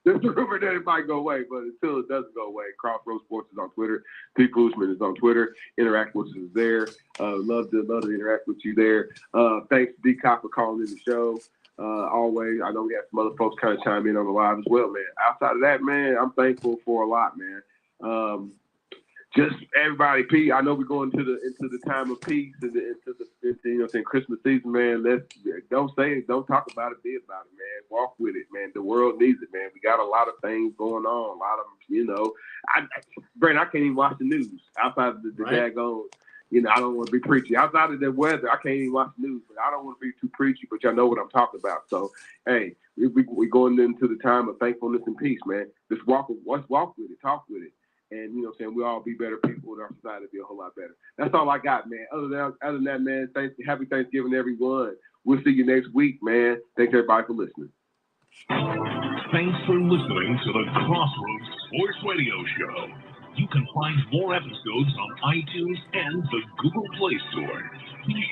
there's a rumor that it might go away, but until it doesn't go away, Crossroads Sports is on Twitter. Pete Boozman is on Twitter. Interact with us is there. Love to interact with you there. Thanks to D-Cop for calling in the show. Always, I know we have some other folks kind of chime in on the live as well, man. Outside of that, man, I'm thankful for a lot, man. Just everybody, Pete. I know we're going into the time of peace, into Christmas season, man. Don't talk about it, be about it, man. Walk with it, man. The world needs it, man. We got a lot of things going on, a lot of Brent, I can't even watch the news outside of the daggone. I don't want to be preachy. Outside of the weather, I can't even watch the news, but I don't want to be too preachy, but y'all know what I'm talking about. So, hey, we're going into the time of thankfulness and peace, man. Let's walk with it, talk with it. And, we'll all be better people and our society will be a whole lot better. That's all I got, man. Other than that, man, happy Thanksgiving, everyone. We'll see you next week, man. Thanks, everybody, for listening.
Thanks for listening to the Crossroads Sports Radio Show. You can find more episodes on iTunes and the Google Play Store.